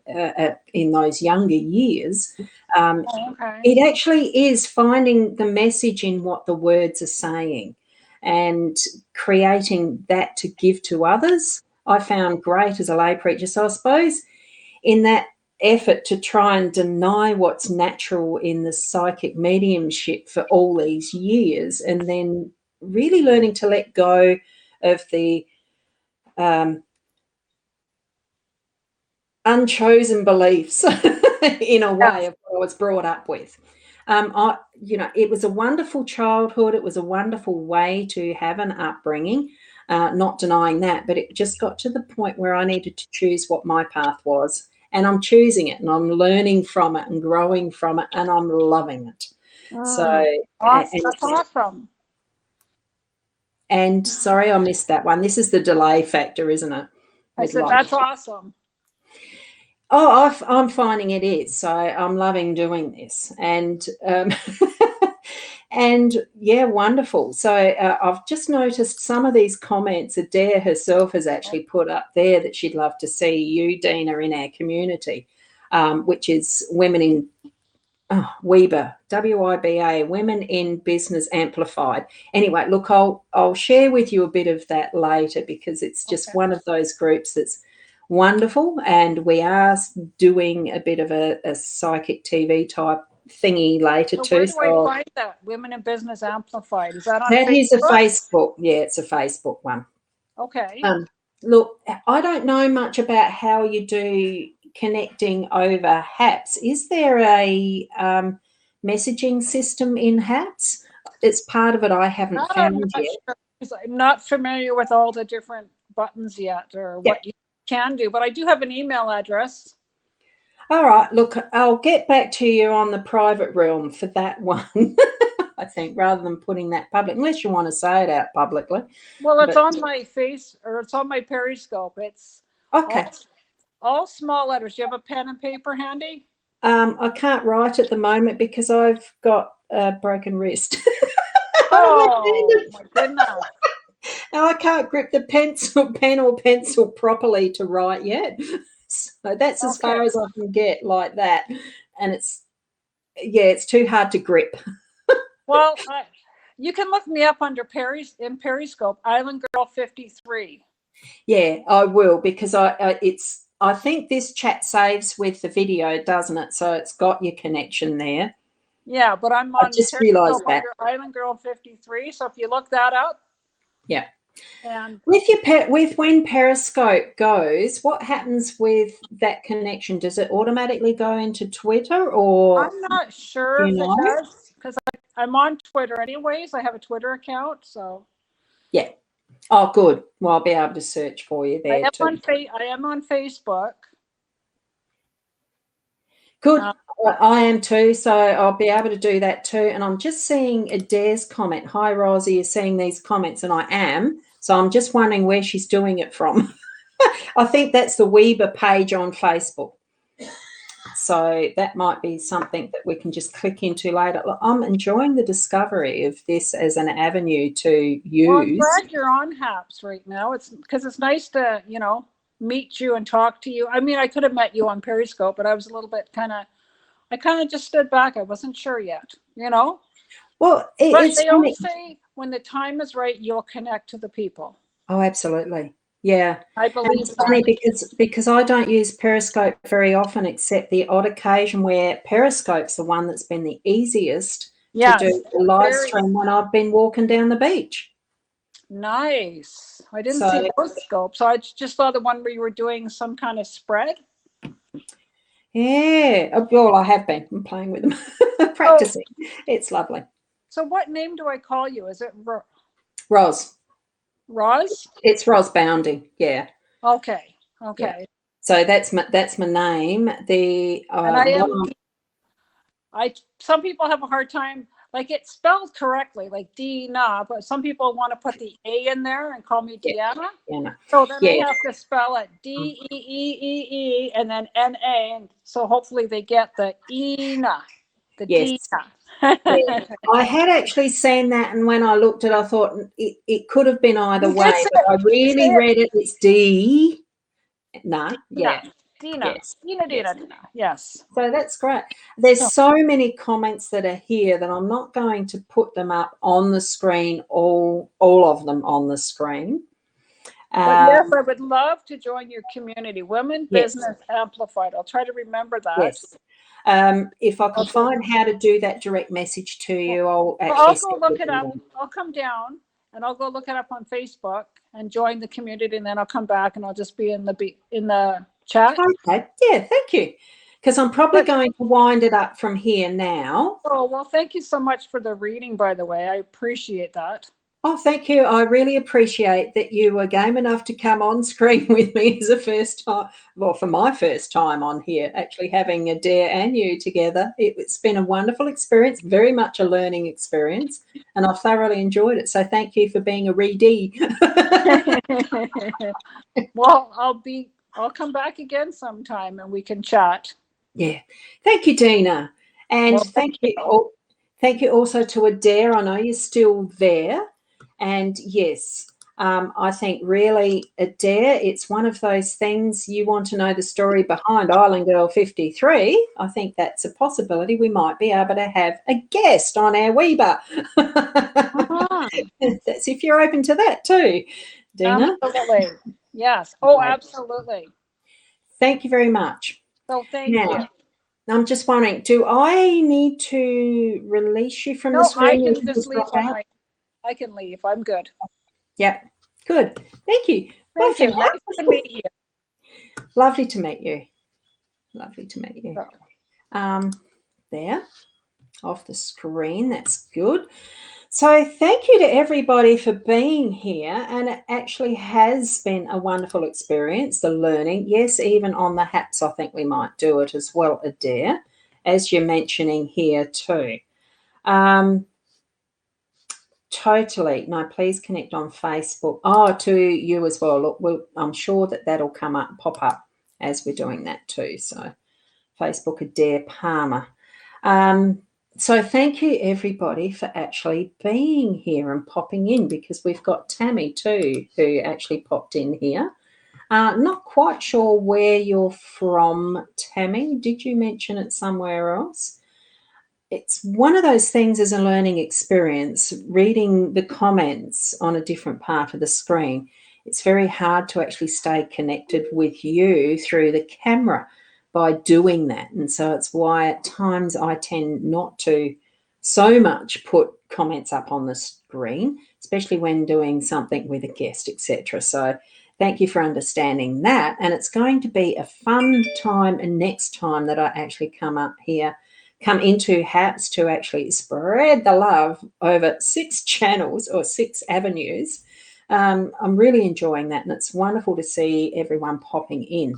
in those younger years, it actually is finding the message in what the words are saying and creating that to give to others. I found great as a lay preacher. So I suppose in that effort to try and deny what's natural in the psychic mediumship for all these years, and then really learning to let go of the unchosen beliefs in a way of what I was brought up with. It was a wonderful childhood. It was a wonderful way to have an upbringing. Not denying that, but it just got to the point where I needed to choose what my path was, and I'm choosing it, and I'm learning from it and growing from it, and I'm loving it. So, that's awesome. And sorry, I missed that one. This is the delay factor, isn't it? I said that's awesome. Oh, I'm finding it is. So I'm loving doing this, and and yeah, wonderful. So I've just noticed some of these comments. Adair herself has actually put up there that she'd love to see you, Dina, in our community, which is Women in WIBA, WIBA, Women in Business Amplified. Anyway, look, I'll share with you a bit of that later, because it's just one of those groups that's wonderful, and we are doing a bit of a psychic TV type thingy later too. Where do I find that? Women in Business Amplified. Is that on that Facebook? Is a Facebook. Yeah, it's a Facebook one. Okay. Look, I don't know much about how you do connecting over Haps. Is there a messaging system in Haps? It's part of it I haven't found yet. Sure. I'm not familiar with all the different buttons yet, or what you can do, but I do have an email address. All right, look, I'll get back to you on the private realm for that one. I think, rather than putting that public, unless you want to say it out publicly. Well, it's on my face, or it's on my Periscope. It's okay. All small letters. Do you have a pen and paper handy? I can't write at the moment because I've got a broken wrist. Oh, my goodness. Now I can't grip the pen or pencil properly to write yet. So that's as far as I can get like that. And it's too hard to grip. Well, you can look me up under Periscope, Island Girl 53. Yeah, I will, because I think this chat saves with the video, doesn't it? So it's got your connection there. Yeah, but I'm on just realised that Island Girl 53. So if you look that up. Yeah. And with when Periscope goes, what happens with that connection? Does it automatically go into Twitter, or I'm not sure if it does, because I'm on Twitter anyways. I have a Twitter account, so yeah. Oh, good. Well, I'll be able to search for you there too. I am on Facebook. Good. I am too, so I'll be able to do that too. And I'm just seeing Adair's comment. Hi, Rosie, you're seeing these comments, and I am. So I'm just wondering where she's doing it from. I think that's the WIBA page on Facebook. So that might be something that we can just click into later. Look, I'm enjoying the discovery of this as an avenue to use. Well, I'm glad you're on Haps right now. It's because it's nice to, meet you and talk to you. I mean, I could have met you on Periscope, but I was a little bit I kind of just stood back. I wasn't sure yet, Well, they always say when the time is right, you'll connect to the people. Oh, absolutely. Yeah. I believe it's funny because I don't use Periscope very often, except the odd occasion where Periscope's the one that's been the easiest to do the live stream when I've been walking down the beach. Nice. I didn't see Periscope, so I just saw the one where you were doing some kind of spread. Yeah. Well, I have been. I'm playing with them, practicing. It's lovely. So what name do I call you? Is it Roz? Roz? It's Roz Bounding. Yeah. Okay. Yeah. So that's my name. Some people have a hard time, like it's spelled correctly, like Dina, but some people want to put the A in there and call me Deanna. Yeah. So then they have to spell it Deeee and then NA, and so hopefully they get the Ina, the Dina. Yeah. I had actually seen that, and when I looked at it, I thought it could have been either way, but I really read it. It's D. No, yeah. Dina. Yes. Dina. Yes. So that's great. There's so many comments that are here that I'm not going to put them up on the screen, all of them on the screen. But yes, I would love to join your community, Women Business Amplified. I'll try to remember that. Yes. If I can find how to do that direct message to you, I'll go look it up. I'll come down and I'll go look it up on Facebook and join the community, and then I'll come back and I'll just be in the chat. Okay. Yeah, thank you. because I'm probably going to wind it up from here now. Oh, well, thank you so much for the reading, by the way. I appreciate that. Oh, thank you. I really appreciate that you were game enough to come on screen with me as a first time, well, for my first time on here, actually having Adair and you together. It's been a wonderful experience, very much a learning experience, and I've thoroughly enjoyed it. So thank you for being a readee. Well, I'll come back again sometime and we can chat. Yeah. Thank you, Dina. And Well, thank you also to Adair. I know you're still there. And yes, I think really, Adair, it's one of those things you want to know the story behind Island Girl 53. I think that's a possibility. We might be able to have a guest on our Weber. That's if you're open to that too, Dina. Absolutely. Yes. Oh, absolutely. Thank you very much. So thank you. I'm just wondering, do I need to release you from the screen? I can just leave I can leave. I'm good. Yep. Good. Thank you. Thank you. Nice to meet you. Lovely to meet you. Lovely to meet you. There, off the screen. That's good. So thank you to everybody for being here. And it actually has been a wonderful experience, the learning. Yes, even on the Haps, I think we might do it as well, Adair, as you're mentioning here too. Totally. No, please connect on Facebook. Oh, to you as well. Look, I'm sure that'll come up, pop up as we're doing that too. So Facebook, Adair Palmer. So thank you, everybody, for actually being here and popping in, because we've got Tammy too, who actually popped in here. Not quite sure where you're from, Tammy. Did you mention it somewhere else? It's one of those things as a learning experience, reading the comments on a different part of the screen. It's very hard to actually stay connected with you through the camera by doing that. And so it's why at times I tend not to so much put comments up on the screen, especially when doing something with a guest, etc. So thank you for understanding that. And it's going to be a fun time next time that I actually come into Haps to actually spread the love over 6 channels or 6 avenues. I'm really enjoying that, and it's wonderful to see everyone popping in.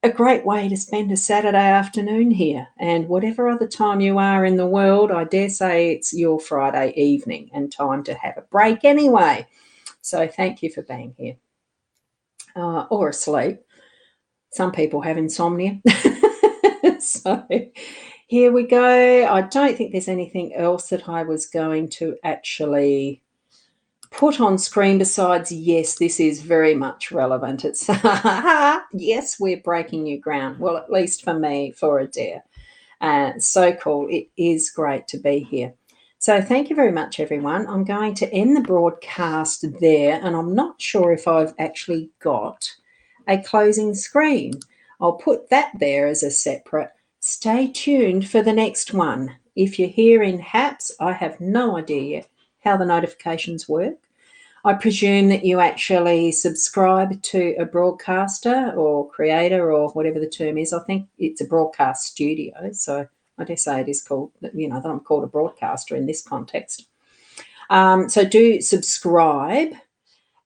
A great way to spend a Saturday afternoon here, and whatever other time you are in the world, I dare say it's your Friday evening and time to have a break anyway. So thank you for being here. Or asleep. Some people have insomnia. So here we go. I don't think there's anything else that I was going to actually put on screen besides, yes, this is very much relevant. It's, yes, we're breaking new ground. Well, at least for me, for Adair. So cool. It is great to be here. So thank you very much, everyone. I'm going to end the broadcast there, and I'm not sure if I've actually got a closing screen. I'll put that there as a separate. Stay tuned for the next one. If you're here in Haps, I have no idea yet how the notifications work. I presume that you actually subscribe to a broadcaster or creator or whatever the term is. I think it's a broadcast studio. So I dare say it is called, that I'm called a broadcaster in this context. So do subscribe.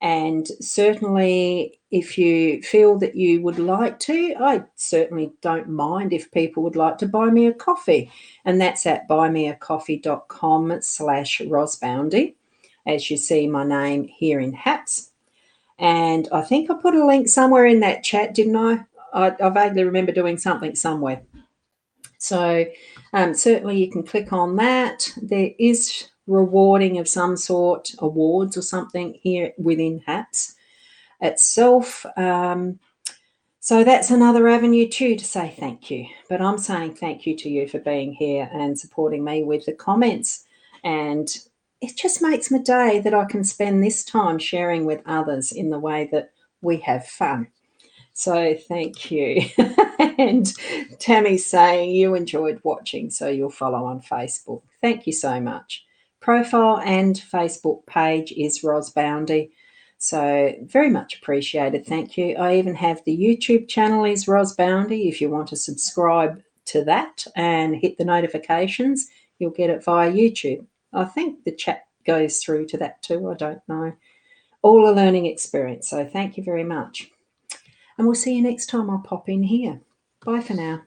And certainly if you feel that you would like to, I certainly don't mind if people would like to buy me a coffee. And that's at buymeacoffee.com/Rosboundy, as you see my name here in Haps. And I think I put a link somewhere in that chat, didn't I? I vaguely remember doing something somewhere. So certainly you can click on that. There is rewarding of some sort, awards or something here within Haps itself. So that's another avenue too to say thank you. But I'm saying thank you to you for being here and supporting me with the comments. And it just makes my day that I can spend this time sharing with others in the way that we have fun. So thank you. And Tammy's saying you enjoyed watching, so you'll follow on Facebook. Thank you so much. Profile and Facebook page is Rosboundy. So very much appreciated. Thank you. I even have the YouTube channel is Ros Boundy. If you want to subscribe to that and hit the notifications, you'll get it via YouTube. I think the chat goes through to that too. I don't know. All a learning experience. So thank you very much. And we'll see you next time I pop in here. Bye for now.